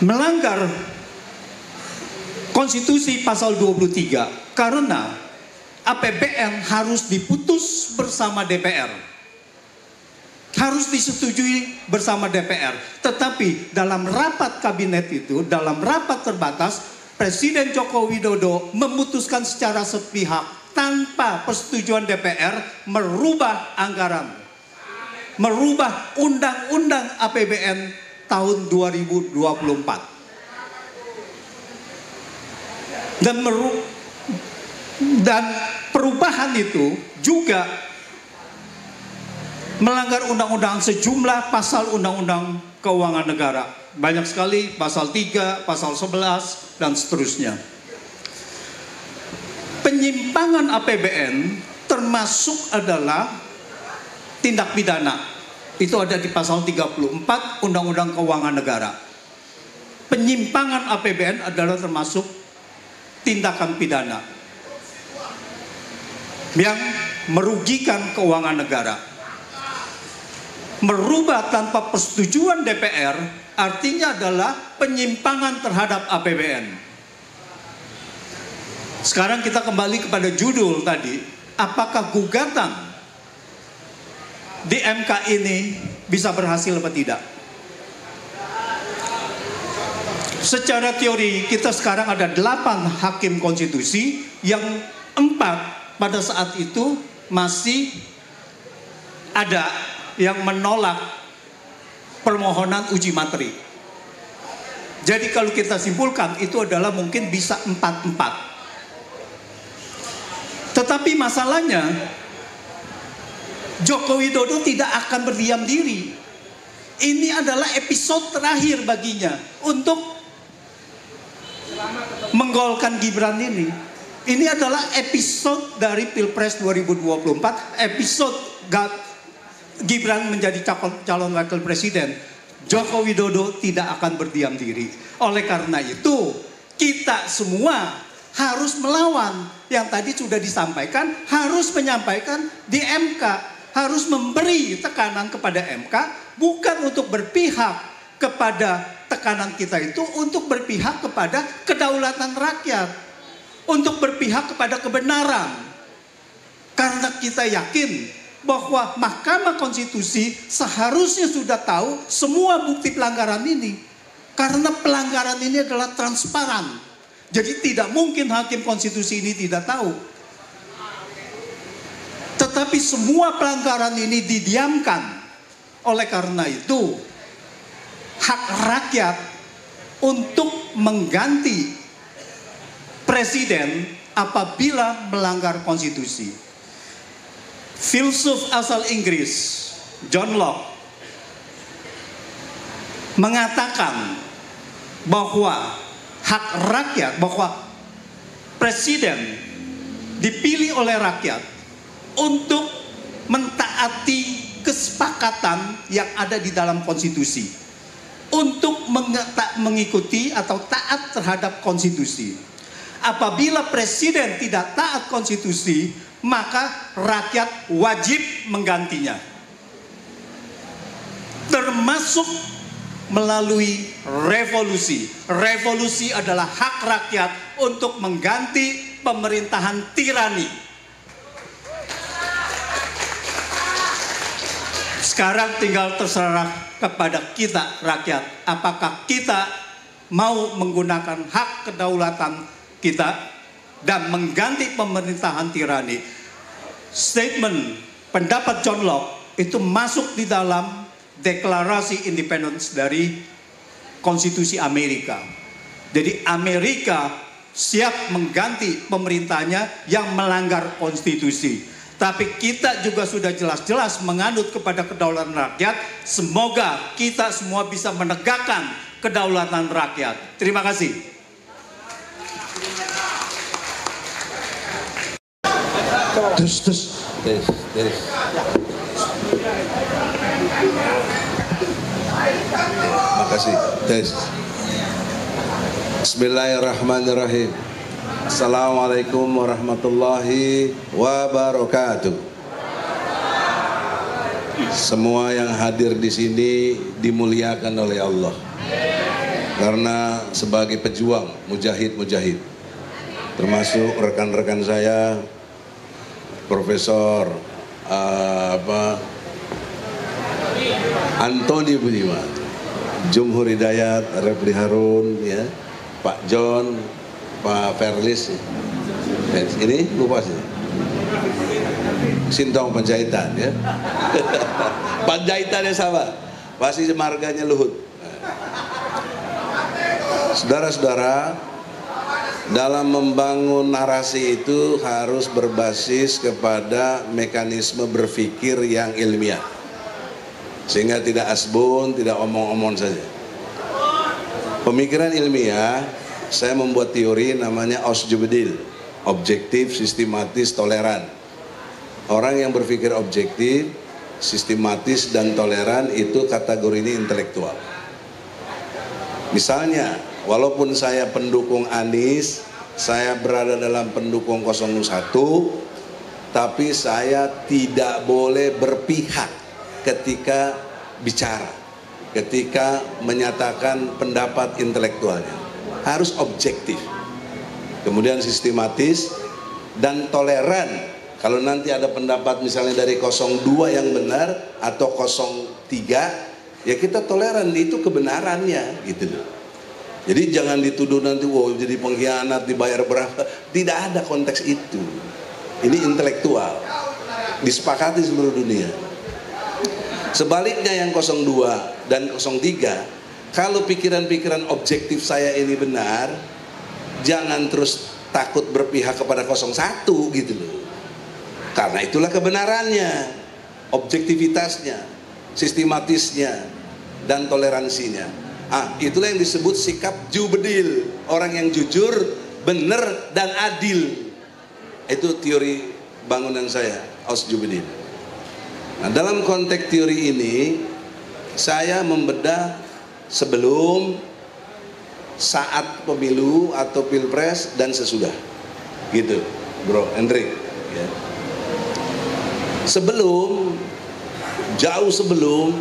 Melanggar konstitusi pasal 23 karena APBN harus diputus bersama DPR. Harus disetujui bersama DPR. Tetapi dalam rapat kabinet itu, dalam rapat terbatas, Presiden Joko Widodo memutuskan secara sepihak tanpa persetujuan DPR merubah anggaran, merubah undang-undang APBN tahun 2024. Dan perubahan itu juga melanggar undang-undang sejumlah pasal undang-undang keuangan negara. Banyak sekali, pasal 3, pasal 11, dan seterusnya. Penyimpangan APBN termasuk adalah tindak pidana. Itu ada di pasal 34 Undang-Undang Keuangan Negara. Penyimpangan APBN adalah termasuk tindakan pidana yang merugikan keuangan negara. Merubah tanpa persetujuan DPR artinya adalah penyimpangan terhadap APBN. Sekarang kita kembali kepada judul tadi, apakah gugatan di MK ini bisa berhasil atau tidak? Secara teori kita sekarang ada 8 hakim konstitusi, yang 4 pada saat itu masih ada yang menolak permohonan uji materi. Jadi kalau kita simpulkan itu adalah mungkin bisa 4-4. Tetapi masalahnya Joko Widodo tidak akan berdiam diri. Ini adalah episode terakhir baginya untuk menggolkan Gibran ini. Ini adalah episode dari Pilpres 2024, episode Gibran menjadi calon wakil presiden. Joko Widodo tidak akan berdiam diri. Oleh karena itu, kita semua harus melawan. Yang tadi sudah disampaikan, harus menyampaikan di MK, harus memberi tekanan kepada MK, bukan untuk berpihak kepada tekanan kita itu, untuk berpihak kepada kedaulatan rakyat, untuk berpihak kepada kebenaran. Karena kita yakin bahwa Mahkamah Konstitusi seharusnya sudah tahu semua bukti pelanggaran ini. Karena pelanggaran ini adalah transparan. Jadi tidak mungkin Hakim Konstitusi ini tidak tahu. Tetapi semua pelanggaran ini didiamkan. Oleh karena itu, hak rakyat untuk mengganti presiden apabila melanggar konstitusi. Filsuf asal Inggris John Locke mengatakan bahwa hak rakyat, bahwa presiden dipilih oleh rakyat untuk mentaati kesepakatan yang ada di dalam konstitusi, untuk mengikuti atau taat terhadap konstitusi. Apabila presiden tidak taat konstitusi, maka rakyat wajib menggantinya. Termasuk melalui revolusi. Revolusi adalah hak rakyat untuk mengganti pemerintahan tirani. Sekarang tinggal terserah kepada kita rakyat. Apakah kita mau menggunakan hak kedaulatan kita dan mengganti pemerintahan tirani. Statement pendapat John Locke itu masuk di dalam deklarasi independence dari konstitusi Amerika. Jadi Amerika siap mengganti pemerintahnya yang melanggar konstitusi. Tapi kita juga sudah jelas-jelas menganut kepada kedaulatan rakyat. Semoga kita semua bisa menegakkan kedaulatan rakyat. Terima kasih. Tes. Makasih. Tes. Bismillahirrahmanirrahim. Assalamualaikum warahmatullahi wabarakatuh. Semua yang hadir di sini dimuliakan oleh Allah. Karena sebagai pejuang, mujahid-mujahid, termasuk rekan-rekan saya, Profesor Antoni Budiman, Jumhur Hidayat, Refli Harun, ya, Pak John, Pak Ferlis. Ini lupa sih. Sintong Panjaitan ya. Panjaitannya sama. Pasti marganya Luhut. Saudara-saudara, dalam membangun narasi itu harus berbasis kepada mekanisme berpikir yang ilmiah. Sehingga tidak asbun, tidak omong-omong saja. Pemikiran ilmiah, saya membuat teori namanya Osjubedil, objektif, sistematis, toleran. Orang yang berpikir objektif, sistematis, dan toleran itu kategori ini intelektual. Misalnya, walaupun saya pendukung Anies, saya berada dalam pendukung 01, tapi saya tidak boleh berpihak ketika bicara, ketika menyatakan pendapat intelektualnya. Harus objektif, kemudian sistematis dan toleran. Kalau nanti ada pendapat misalnya dari 02 yang benar atau 03, ya kita toleran, itu kebenarannya gitu loh. Jadi jangan dituduh nanti wow jadi pengkhianat dibayar berapa. Tidak ada konteks itu. Ini intelektual, disepakati seluruh dunia. Sebaliknya yang 02 dan 03, kalau pikiran-pikiran objektif saya ini benar, jangan terus takut berpihak kepada 01 gitu loh. Karena itulah kebenarannya, objektivitasnya, sistematisnya, dan toleransinya. Itulah yang disebut sikap jubedil, orang yang jujur, benar, dan adil. Itu teori bangunan saya, Osjubedil. Nah, dalam konteks teori ini, saya membedah sebelum, saat pemilu atau pilpres, dan sesudah. Gitu, Bro Hendrik. Ya. Sebelum, jauh sebelum,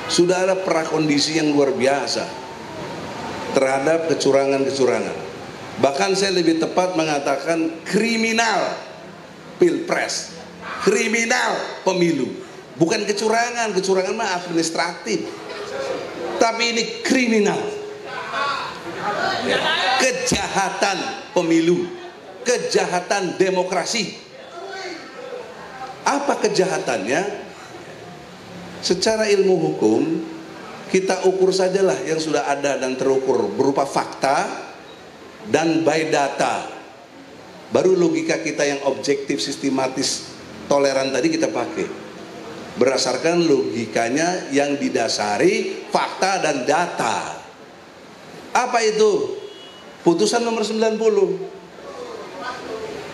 sudah ada prakondisi yang luar biasa terhadap kecurangan-kecurangan. Bahkan saya lebih tepat mengatakan kriminal pilpres, kriminal pemilu. Bukan kecurangan, kecurangan mah administratif. Tapi ini kriminal. Kejahatan pemilu, kejahatan demokrasi. Apa kejahatannya? Secara ilmu hukum, kita ukur sajalah yang sudah ada dan terukur berupa fakta dan by data. Baru logika kita yang objektif, sistematis, toleran tadi kita pakai. Berdasarkan logikanya yang didasari fakta dan data. Apa itu? Putusan nomor 90.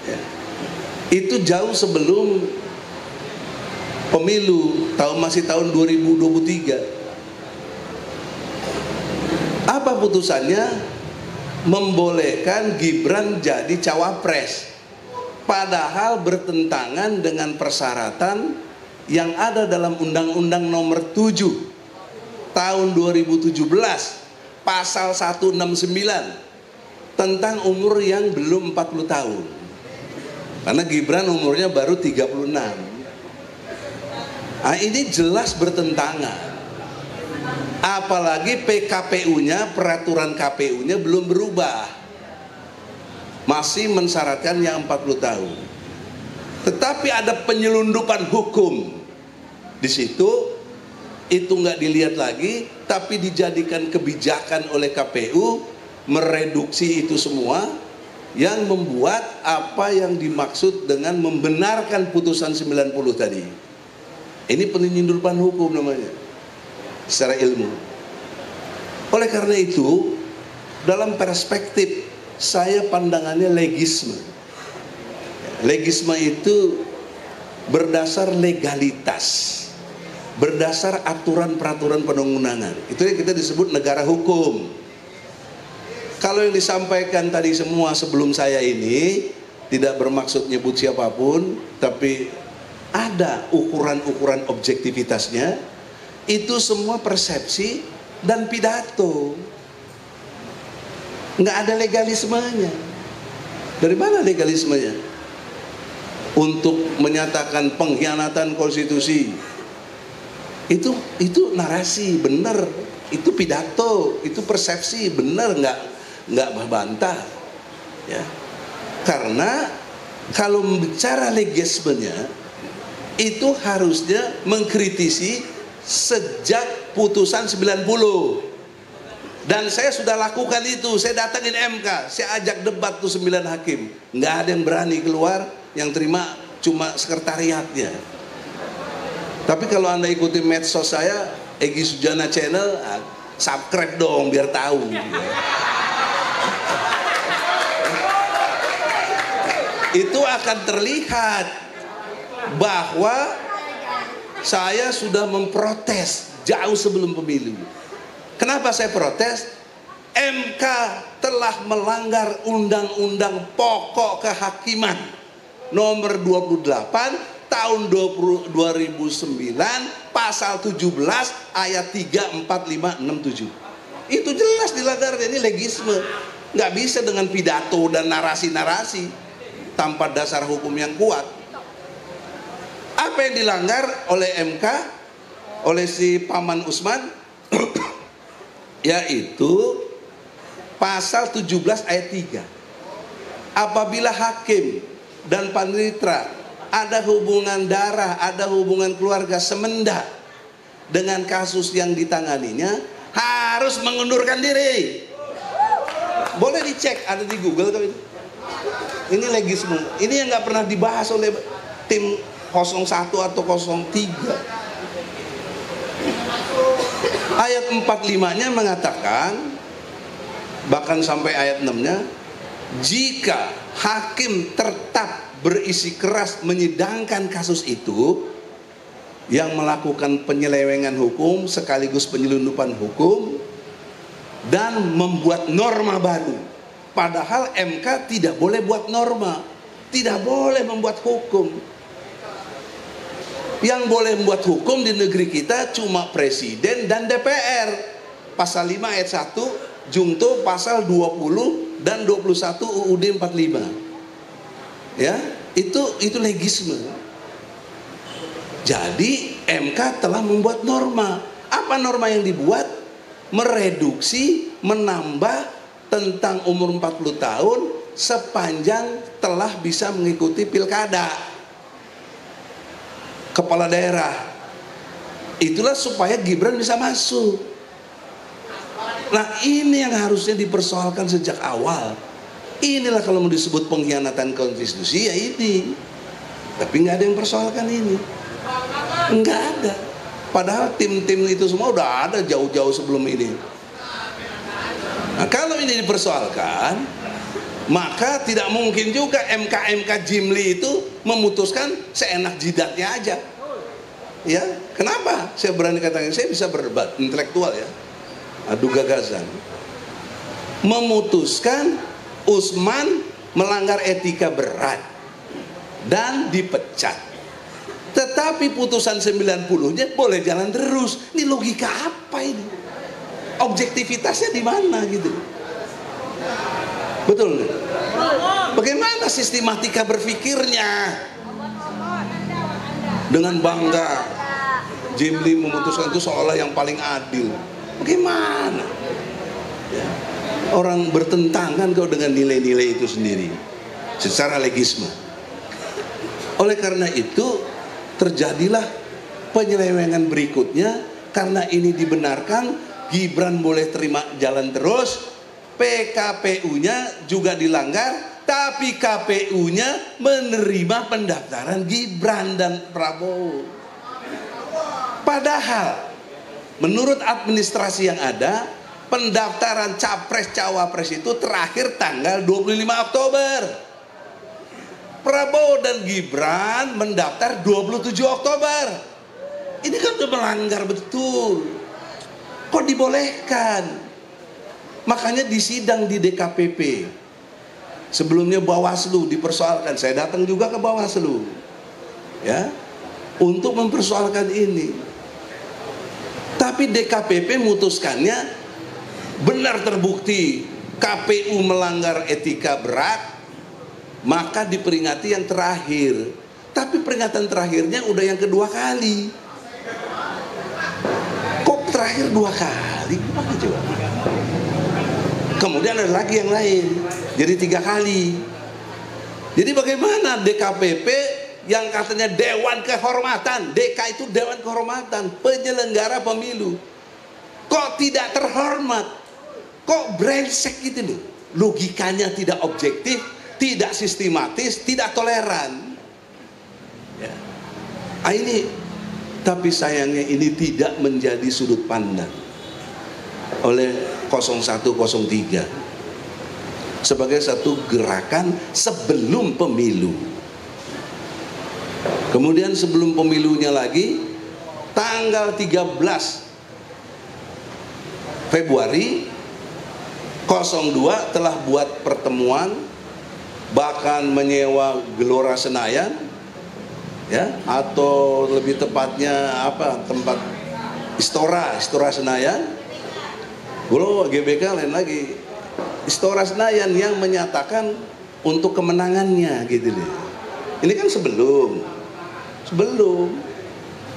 Ya. Itu jauh sebelum pemilu, masih tahun 2023. Apa putusannya? Membolehkan Gibran jadi cawapres. Padahal bertentangan dengan persyaratan yang ada dalam Undang-Undang nomor 7 tahun 2017 pasal 169 tentang umur yang belum 40 tahun. Karena Gibran umurnya baru 36. Nah, ini jelas bertentangan. Apalagi PKPU-nya, peraturan KPU-nya belum berubah. Masih mensyaratkan yang 40 tahun. Tetapi ada penyelundupan hukum di situ, itu nggak dilihat lagi, tapi dijadikan kebijakan oleh KPU mereduksi itu semua, yang membuat apa yang dimaksud dengan membenarkan putusan 90 tadi. Ini penyelundupan hukum namanya, secara ilmu. Oleh karena itu, dalam perspektif saya pandangannya legisme. Legisme itu berdasar legalitas, berdasar aturan peraturan perundang-undangan. Itu yang kita disebut negara hukum. Kalau yang disampaikan tadi semua sebelum saya ini tidak bermaksud nyebut siapapun, tapi ada ukuran-ukuran objektivitasnya. Itu semua persepsi dan pidato, nggak ada legalismenya. Dari mana legalismenya? Untuk menyatakan pengkhianatan konstitusi, itu narasi benar, itu pidato, itu persepsi benar, nggak membantah. Ya. Karena kalau bicara legismenya itu harusnya mengkritisi sejak putusan 90. Dan saya sudah lakukan itu, saya datangin MK, saya ajak debat tuh 9 hakim. Nggak ada yang berani keluar, yang terima cuma sekretariatnya. Tapi kalau Anda ikuti medsos saya, Egy Sujana Channel, subscribe dong biar tahu. Itu akan terlihat bahwa saya sudah memprotes jauh sebelum pemilu. Kenapa saya protes? MK telah melanggar Undang-Undang Pokok Kehakiman nomor 28 tahun 2009 pasal 17 ayat 3, 4, 5, 6, 7. Itu jelas dilanggar. Ini legisme. Nggak bisa dengan pidato dan narasi-narasi tanpa dasar hukum yang kuat. Apa yang dilanggar oleh MK, oleh si Paman Usman? Yaitu pasal 17 ayat 3. Apabila hakim dan panitera ada hubungan darah, ada hubungan keluarga semenda dengan kasus yang ditanganinya, harus mengundurkan diri. Boleh dicek, ada di Google kok ini. Ini legisme. Ini yang nggak pernah dibahas oleh tim 01 atau 03. Ayat 45-nya mengatakan, bahkan sampai ayat 6-nya, jika hakim tetap berisi keras menyidangkan kasus itu, yang melakukan penyelewengan hukum sekaligus penyelundupan hukum dan membuat norma baru. Padahal MK tidak boleh buat norma, tidak boleh membuat hukum. Yang boleh membuat hukum di negeri kita cuma presiden dan DPR. Pasal 5 ayat 1 Jungto pasal 20 dan 21 UUD 45. Ya, itu legisme. Jadi MK telah membuat norma. Apa norma yang dibuat? Mereduksi, menambah tentang umur 40 tahun sepanjang telah bisa mengikuti pilkada kepala daerah. Itulah supaya Gibran bisa masuk. Nah, ini yang harusnya dipersoalkan sejak awal. Inilah kalau mau disebut pengkhianatan konstitusi, ya ini. Tapi nggak ada yang persoalkan ini. Nggak ada. Padahal tim-tim itu semua udah ada jauh-jauh sebelum ini. Nah, kalau ini dipersoalkan, maka tidak mungkin juga MK Jimli itu memutuskan seenak jidatnya aja. Ya, kenapa? Saya berani katakan, saya bisa berdebat intelektual ya, adu gagasan. Memutuskan Usman melanggar etika berat dan dipecat. Tetapi putusan 90-nya boleh jalan terus. Ini logika apa ini? Objektivitasnya di mana gitu? Betul? Bagaimana sistematika berpikirnya? Dengan bangga Jimli memutuskan itu seolah yang paling adil. Bagaimana? Ya. Orang bertentangan kok dengan nilai-nilai itu sendiri secara legisme. Oleh karena itu terjadilah penyelewengan berikutnya. Karena ini dibenarkan, Gibran boleh terima jalan terus, PKPU-nya juga dilanggar, tapi KPU-nya menerima pendaftaran Gibran dan Prabowo. Padahal menurut administrasi yang ada, pendaftaran capres-cawapres itu terakhir tanggal 25 Oktober. Prabowo dan Gibran mendaftar 27 Oktober. Ini kan udah melanggar betul. Kok dibolehkan? Makanya di sidang di DKPP, sebelumnya Bawaslu dipersoalkan. Saya datang juga ke Bawaslu, ya, untuk mempersoalkan ini. Tapi DKPP memutuskannya benar terbukti KPU melanggar etika berat, maka diperingati yang terakhir. Tapi peringatan terakhirnya udah yang kedua kali. Kok terakhir 2 kali? Gimana coba? Kemudian ada lagi yang lain, jadi 3 kali. Jadi bagaimana DKPP yang katanya Dewan Kehormatan, DK itu Dewan Kehormatan, penyelenggara pemilu, kok tidak terhormat, kok brengsek gitu loh. Logikanya tidak objektif, tidak sistematis, tidak toleran. Ya. Ini, tapi sayangnya ini tidak menjadi sudut pandang oleh 0103 sebagai satu gerakan sebelum pemilu. Kemudian sebelum pemilunya lagi, tanggal 13 Februari 02 telah buat pertemuan, bahkan menyewa Gelora Senayan, ya, atau lebih tepatnya tempat Istora Senayan. Kalau GBK lain lagi, Istora Senayan yang menyatakan untuk kemenangannya gitu deh. Ini kan sebelum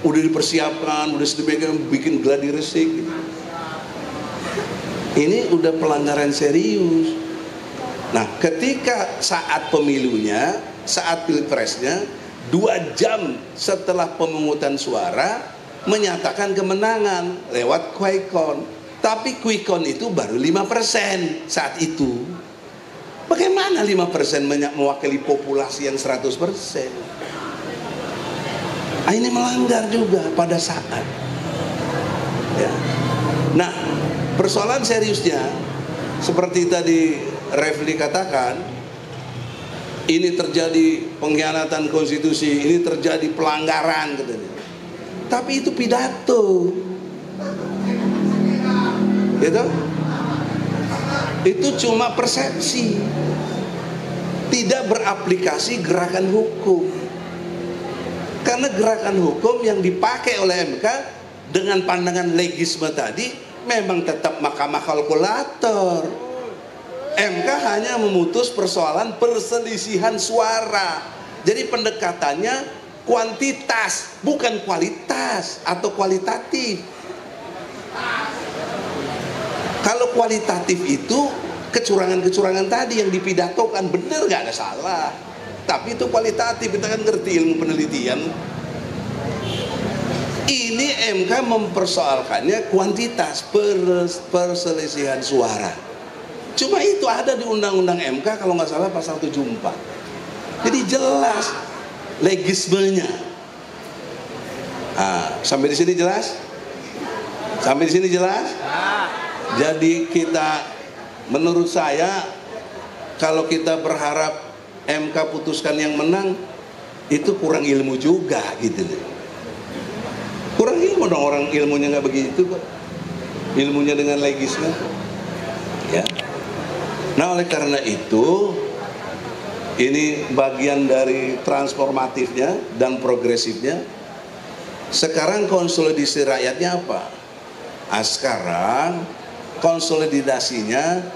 udah dipersiapkan, udah sedemikian bikin gladi resik gitu. Ini udah pelanggaran serius. Nah, ketika saat pemilunya, saat pilpresnya, 2 jam setelah pemungutan suara menyatakan kemenangan lewat quick count. Tapi quick count itu baru 5% saat itu. Bagaimana 5% mewakili populasi yang 100%? Ini melanggar juga pada saat. Ya. Nah, persoalan seriusnya seperti tadi Refli katakan, ini terjadi pengkhianatan konstitusi, ini terjadi pelanggaran katanya. Tapi itu pidato. Gitu? Itu cuma persepsi, tidak beraplikasi gerakan hukum. Karena gerakan hukum yang dipakai oleh MK dengan pandangan legisme tadi memang tetap mahkamah kalkulator. MK hanya memutus persoalan perselisihan suara. Jadi pendekatannya kuantitas, bukan kualitas atau kualitatif. Kalau kualitatif itu kecurangan-kecurangan tadi yang dipidatokan, benar gak ada salah. Tapi itu kualitatif, kita kan ngerti ilmu penelitian. Ini MK mempersoalkannya kuantitas perselisihan suara. Cuma itu ada di undang-undang MK kalau nggak salah pasal 74. Jadi jelas legismenya. Sampai di sini jelas? Sampai di sini jelas? Jadi kita, menurut saya, kalau kita berharap MK putuskan yang menang, itu kurang ilmu juga gitu. Kurang ilmu dong, orang ilmunya nggak begitu kok. Ilmunya dengan legisme. Ya. Nah, oleh karena itu, ini bagian dari transformatifnya dan progresifnya. Sekarang konsolidasi rakyatnya apa? Sekarang konsolidasinya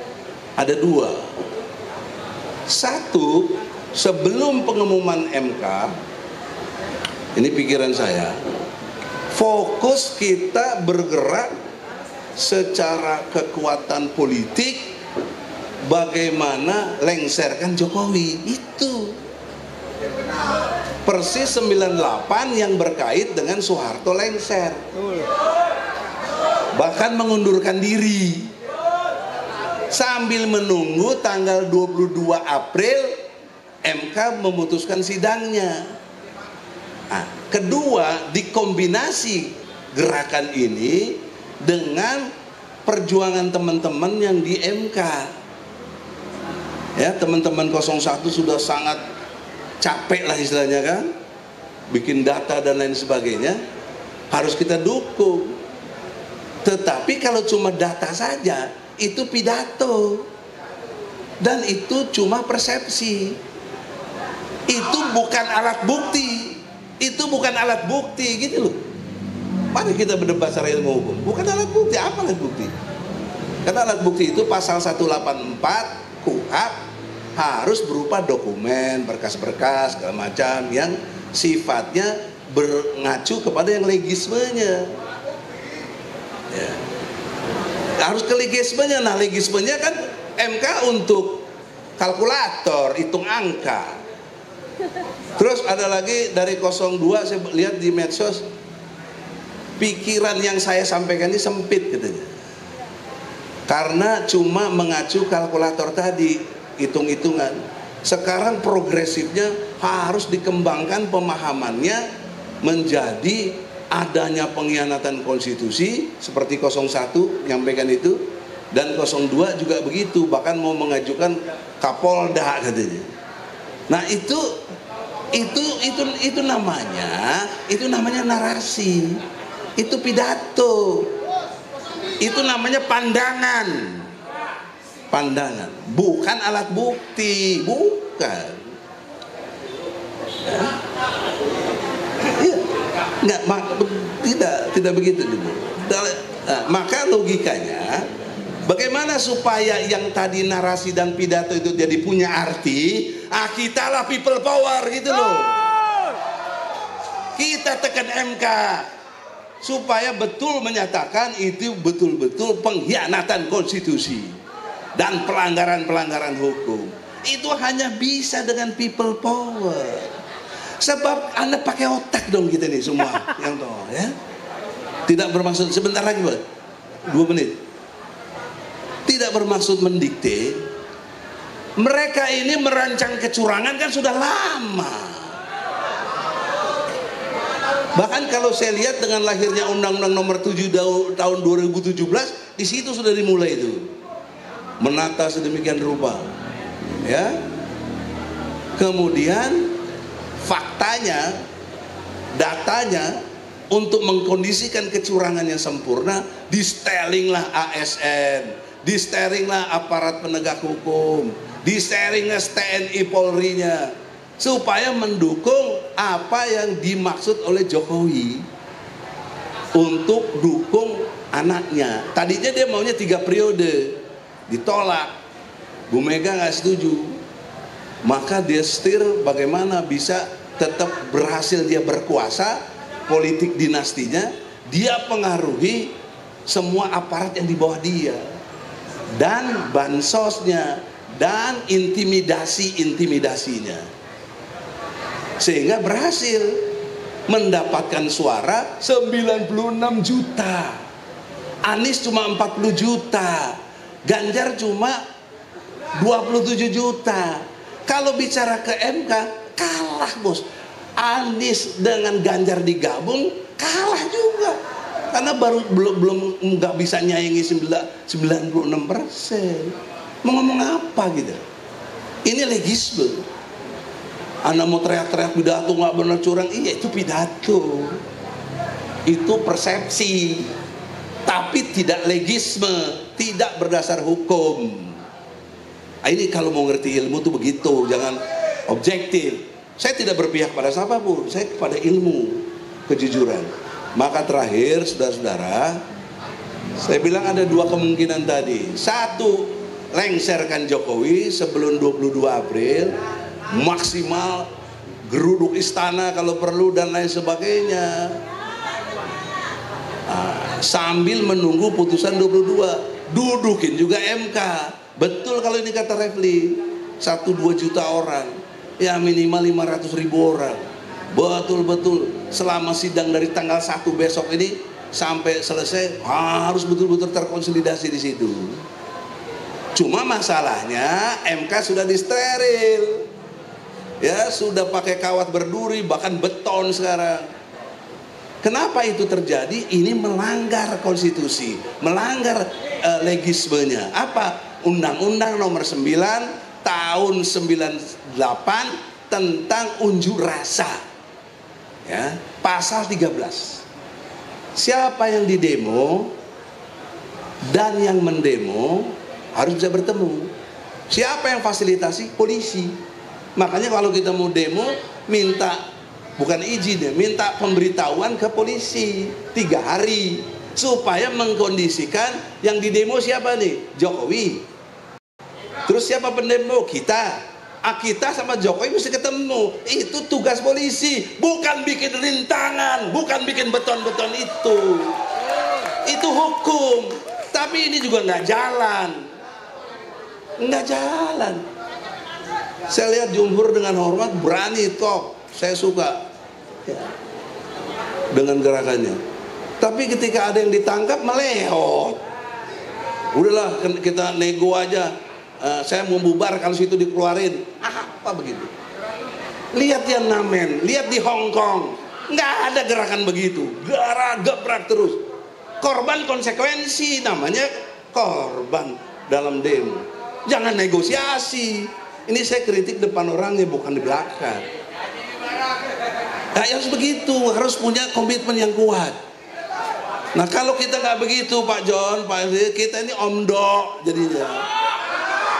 ada 2. 1, sebelum pengumuman MK, ini pikiran saya, fokus kita bergerak secara kekuatan politik, bagaimana lengserkan Jokowi. Itu persis 98 yang berkait dengan Soeharto lengser, bahkan mengundurkan diri sambil menunggu tanggal 22 April MK memutuskan sidangnya. Kedua, dikombinasi gerakan ini dengan perjuangan teman-teman yang di MK. Ya, teman-teman 01 sudah sangat capek lah istilahnya kan, bikin data dan lain sebagainya, harus kita dukung. Tetapi kalau cuma data saja, itu pidato, dan itu cuma persepsi. Itu bukan alat bukti. Itu bukan alat bukti gitu loh. Mari kita berdebat secara ilmu hukum. Bukan alat bukti. Apa alat bukti? Karena alat bukti itu pasal 184 KUHP harus berupa dokumen, berkas-berkas segala macam yang sifatnya mengacu kepada yang legismenya. Ya. Harus ke legismenya. Nah, legismenya kan MK untuk kalkulator, hitung angka. Terus ada lagi dari 02, saya lihat di medsos, pikiran yang saya sampaikan ini sempit katanya. Karena cuma mengacu kalkulator tadi, hitung-hitungan. Sekarang progresifnya harus dikembangkan pemahamannya menjadi adanya pengkhianatan konstitusi seperti 01 nyampaikan itu, dan 02 juga begitu, bahkan mau mengajukan Kapolda katanya. Nah itu namanya narasi, itu pidato, itu namanya pandangan, bukan alat bukti, bukan. Ya, tidak begitu dulu. Maka logikanya, bagaimana supaya yang tadi narasi dan pidato itu jadi punya arti? Kita lah people power gitu loh. Kita tekan MK supaya betul menyatakan itu betul-betul pengkhianatan konstitusi dan pelanggaran-pelanggaran hukum. Itu hanya bisa dengan people power. Sebab Anda pakai otak dong kita nih semua yang tahu ya. Tidak bermaksud, sebentar lagi Pak, 2 menit. Tidak bermaksud mendikte. Mereka ini merancang kecurangan kan sudah lama. Bahkan kalau saya lihat dengan lahirnya Undang-Undang Nomor 7 tahun 2017, di situ sudah dimulai itu. Menata sedemikian rupa. Ya. Kemudian faktanya, datanya untuk mengkondisikan kecurangan yang sempurna, di-steeringlah ASN, di-steeringlah aparat penegak hukum, di-steeringlah TNI Polri-nya, supaya mendukung apa yang dimaksud oleh Jokowi untuk dukung anaknya. Tadinya dia maunya 3 periode, ditolak, Bu Mega nggak setuju, maka dia setir bagaimana bisa tetap berhasil dia berkuasa, politik dinastinya, dia pengaruhi semua aparat yang di bawah dia, dan bansosnya, dan intimidasinya, sehingga berhasil mendapatkan suara 96 juta, Anies cuma 40 juta, Ganjar cuma 27 juta. Kalau bicara ke MK, kalah bos. Anies dengan Ganjar digabung kalah juga, karena belum nggak bisa nyaingi 96%. Mau ngomong apa gitu? Ini legisme. Anda mau teriak-teriak pidato nggak benar curang, iya itu pidato, itu persepsi, tapi tidak legisme, tidak berdasar hukum. Ini kalau mau ngerti ilmu tuh begitu, jangan objektif. Saya tidak berpihak pada siapapun, saya kepada ilmu, kejujuran. Maka terakhir, saudara-saudara, saya bilang ada 2 kemungkinan tadi. 1, lengserkan Jokowi sebelum 22 April, maksimal geruduk istana kalau perlu dan lain sebagainya. Sambil menunggu putusan 22, dudukin juga MK. Betul kalau ini kata Refli, 1-2 juta orang, ya minimal 500.000 orang. Betul-betul selama sidang dari tanggal 1 besok ini sampai selesai harus betul-betul terkonsolidasi di situ. Cuma masalahnya MK sudah disteril, ya sudah pakai kawat berduri, bahkan beton sekarang. Kenapa itu terjadi? Ini melanggar konstitusi, melanggar legismenya. Apa? Undang-Undang Nomor 9 tahun 98 tentang unjuk rasa, ya, pasal 13. Siapa yang didemo dan yang mendemo harus bisa bertemu. Siapa yang fasilitasi? Polisi. Makanya kalau kita mau demo, minta, bukan izin ya, minta pemberitahuan ke polisi 3 hari supaya mengkondisikan yang didemo siapa nih? Jokowi. Terus siapa pendemo? Kita. Kita sama Jokowi mesti ketemu. Itu tugas polisi, bukan bikin rintangan, bukan bikin beton-beton itu. Itu hukum. Tapi ini juga nggak jalan. nggak jalan. Saya lihat Jumhur dengan hormat berani talk, saya suka ya, dengan gerakannya. Tapi ketika ada yang ditangkap meleot. Udahlah kita nego aja. Saya mau bubar kalau situ dikeluarin. Apa begitu? Lihat Tiananmen, lihat di Hong Kong, nggak ada gerakan begitu. Gebrak terus. Korban konsekuensi, namanya korban dalam demo. Jangan negosiasi. Ini saya kritik depan orangnya, bukan di belakang. Nah, harus begitu, harus punya komitmen yang kuat. Nah, kalau kita nggak begitu, Pak John, Pak Zee, kita ini omdo jadinya.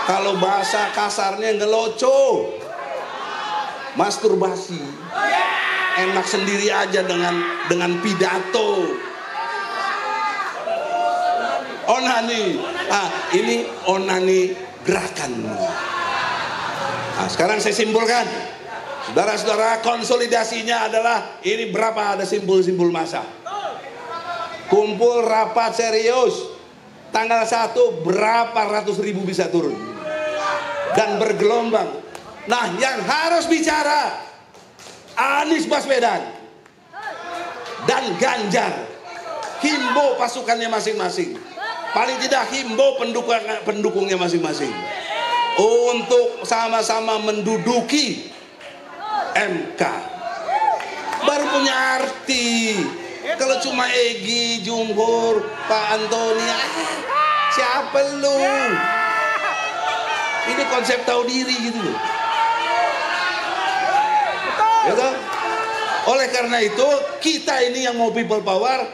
Kalau bahasa kasarnya ngeloco, masturbasi, enak sendiri aja dengan pidato. Onani, ini onani gerakan. Nah, sekarang saya simpulkan, saudara-saudara, konsolidasinya adalah ini berapa ada simpul-simpul massa. Kumpul rapat serius, tanggal 1 berapa ratus ribu bisa turun dan bergelombang. Nah, yang harus bicara Anies Baswedan dan Ganjar, himbau pasukannya masing-masing. Paling tidak himbau pendukungnya masing-masing untuk sama-sama menduduki MK. Baru punya arti. Kalau cuma Egy, Jumhur, Pak Antoni, siapa lu? Ini konsep tahu diri gitu loh. Ya, oleh karena itu kita ini yang mau people power,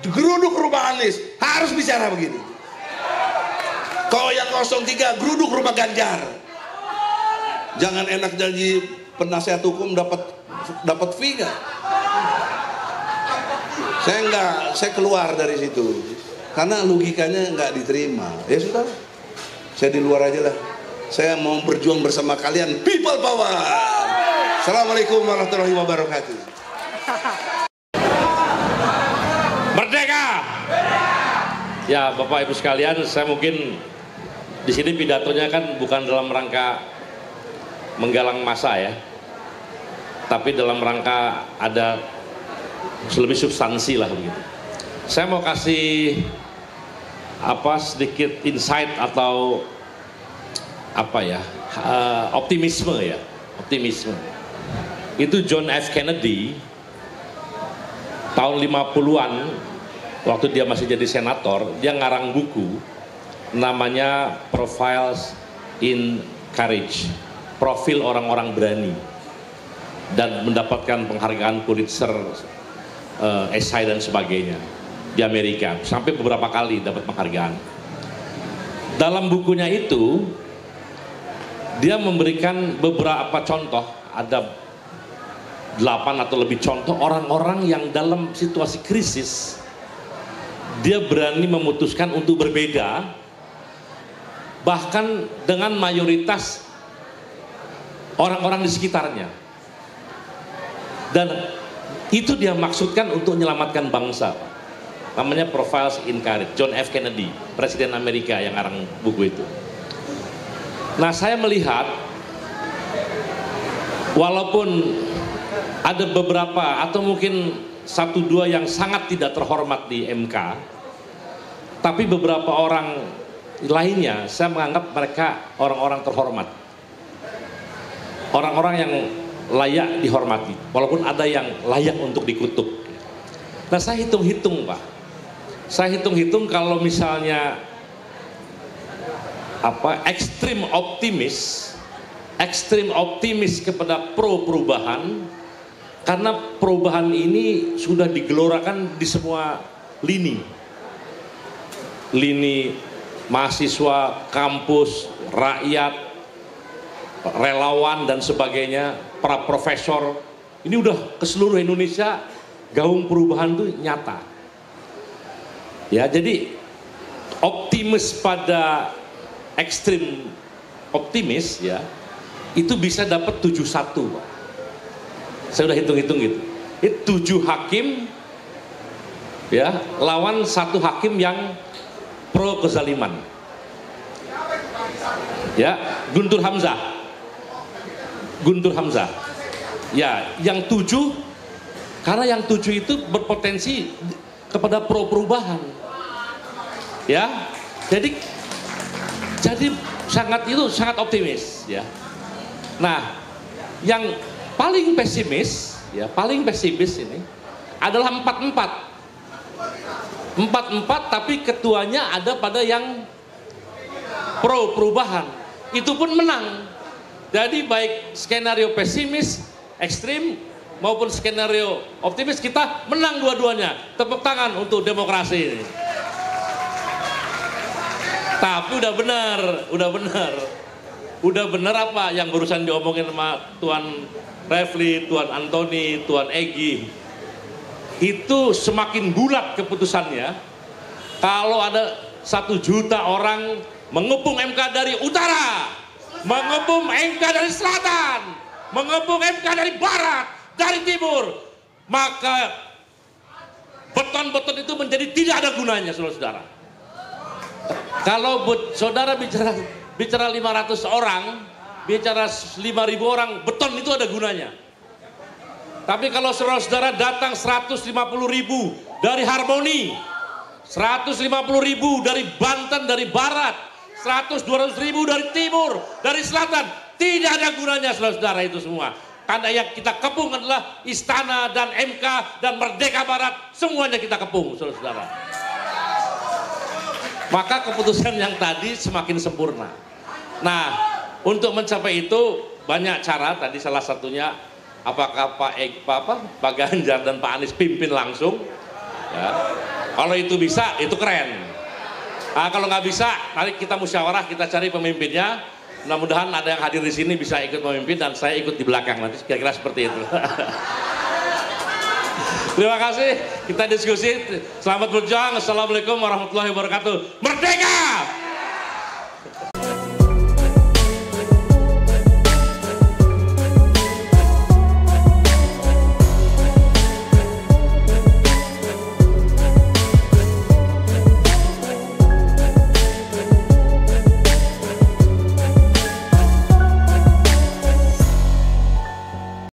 geruduk rumah Anies harus bicara begini. Kalau yang 03 geruduk rumah Ganjar. Jangan enak janji penasihat hukum dapat fee gak? Saya keluar dari situ karena logikanya nggak diterima. Ya sudah, saya di luar aja lah. Saya mau berjuang bersama kalian, people power. Assalamualaikum warahmatullahi wabarakatuh. Merdeka! Ya, Bapak Ibu sekalian, saya mungkin di sini pidatonya kan bukan dalam rangka menggalang massa ya, tapi dalam rangka ada lebih substansi lah begitu. Saya mau kasih sedikit insight atau optimisme ya, optimisme. Itu John F. Kennedy tahun 50-an waktu dia masih jadi senator, dia ngarang buku namanya Profiles in Courage, profil orang-orang berani, dan mendapatkan penghargaan Pulitzer, esai dan sebagainya di Amerika, sampai beberapa kali dapat penghargaan. Dalam bukunya itu dia memberikan beberapa contoh, ada 8 atau lebih contoh orang-orang yang dalam situasi krisis dia berani memutuskan untuk berbeda, bahkan dengan mayoritas orang-orang di sekitarnya, dan itu dia maksudkan untuk menyelamatkan bangsa. Namanya Profiles in Courage, John F. Kennedy, Presiden Amerika yang ngarang buku itu. Nah, saya melihat walaupun ada beberapa atau mungkin 1-2 yang sangat tidak terhormat di MK, tapi beberapa orang lainnya saya menganggap mereka orang-orang terhormat, orang-orang yang layak dihormati, walaupun ada yang layak untuk dikutuk. Nah, saya hitung-hitung Pak, saya hitung-hitung kalau misalnya ekstrim optimis kepada pro perubahan, karena perubahan ini sudah digelorakan di semua lini mahasiswa, kampus, rakyat, relawan dan sebagainya, para profesor, ini udah ke seluruh Indonesia. Gaung perubahan itu nyata ya. Jadi optimis pada ekstrim optimis ya, itu bisa dapat 71 Pak. Saya udah hitung-hitung gitu. Itu 7 hakim ya lawan 1 hakim yang pro kezaliman. Ya, Guntur Hamzah. Ya, yang 7 karena yang 7 itu berpotensi kepada pro perubahan. Ya. Jadi sangat optimis ya. Nah, yang paling pesimis ini adalah 44 tapi ketuanya ada pada yang pro perubahan. Itu pun menang. Jadi baik skenario pesimis ekstrim maupun skenario optimis kita menang dua-duanya. Tepuk tangan untuk demokrasi ini. Tapi udah benar apa yang barusan diomongin sama Tuan Refli, Tuan Antoni, Tuan Egy. Itu semakin bulat keputusannya. Kalau ada 1 juta orang mengepung MK dari utara, mengepung MK dari selatan, mengepung MK dari barat, dari timur, maka beton-beton itu menjadi tidak ada gunanya, saudara-saudara. Kalau saudara bicara 500 orang, bicara 5.000 orang, beton itu ada gunanya. Tapi kalau saudara-saudara datang 150.000 dari Harmoni, 150.000 dari Banten, dari barat, 200.000 dari timur, dari selatan, tidak ada gunanya saudara-saudara itu semua. Karena yang kita kepung adalah Istana dan MK dan Merdeka Barat, semuanya kita kepung saudara-saudara. Maka keputusan yang tadi semakin sempurna. Nah, untuk mencapai itu banyak cara. Tadi salah satunya apakah Pak Ganjar dan Pak Anies pimpin langsung. Ya. Kalau itu bisa, itu keren. Nah, kalau nggak bisa, mari kita musyawarah, kita cari pemimpinnya. Mudah-mudahan ada yang hadir di sini bisa ikut memimpin dan saya ikut di belakang nanti. Kira-kira seperti itu. Terima kasih, kita diskusi. Selamat berjuang. Assalamualaikum warahmatullahi wabarakatuh. Merdeka!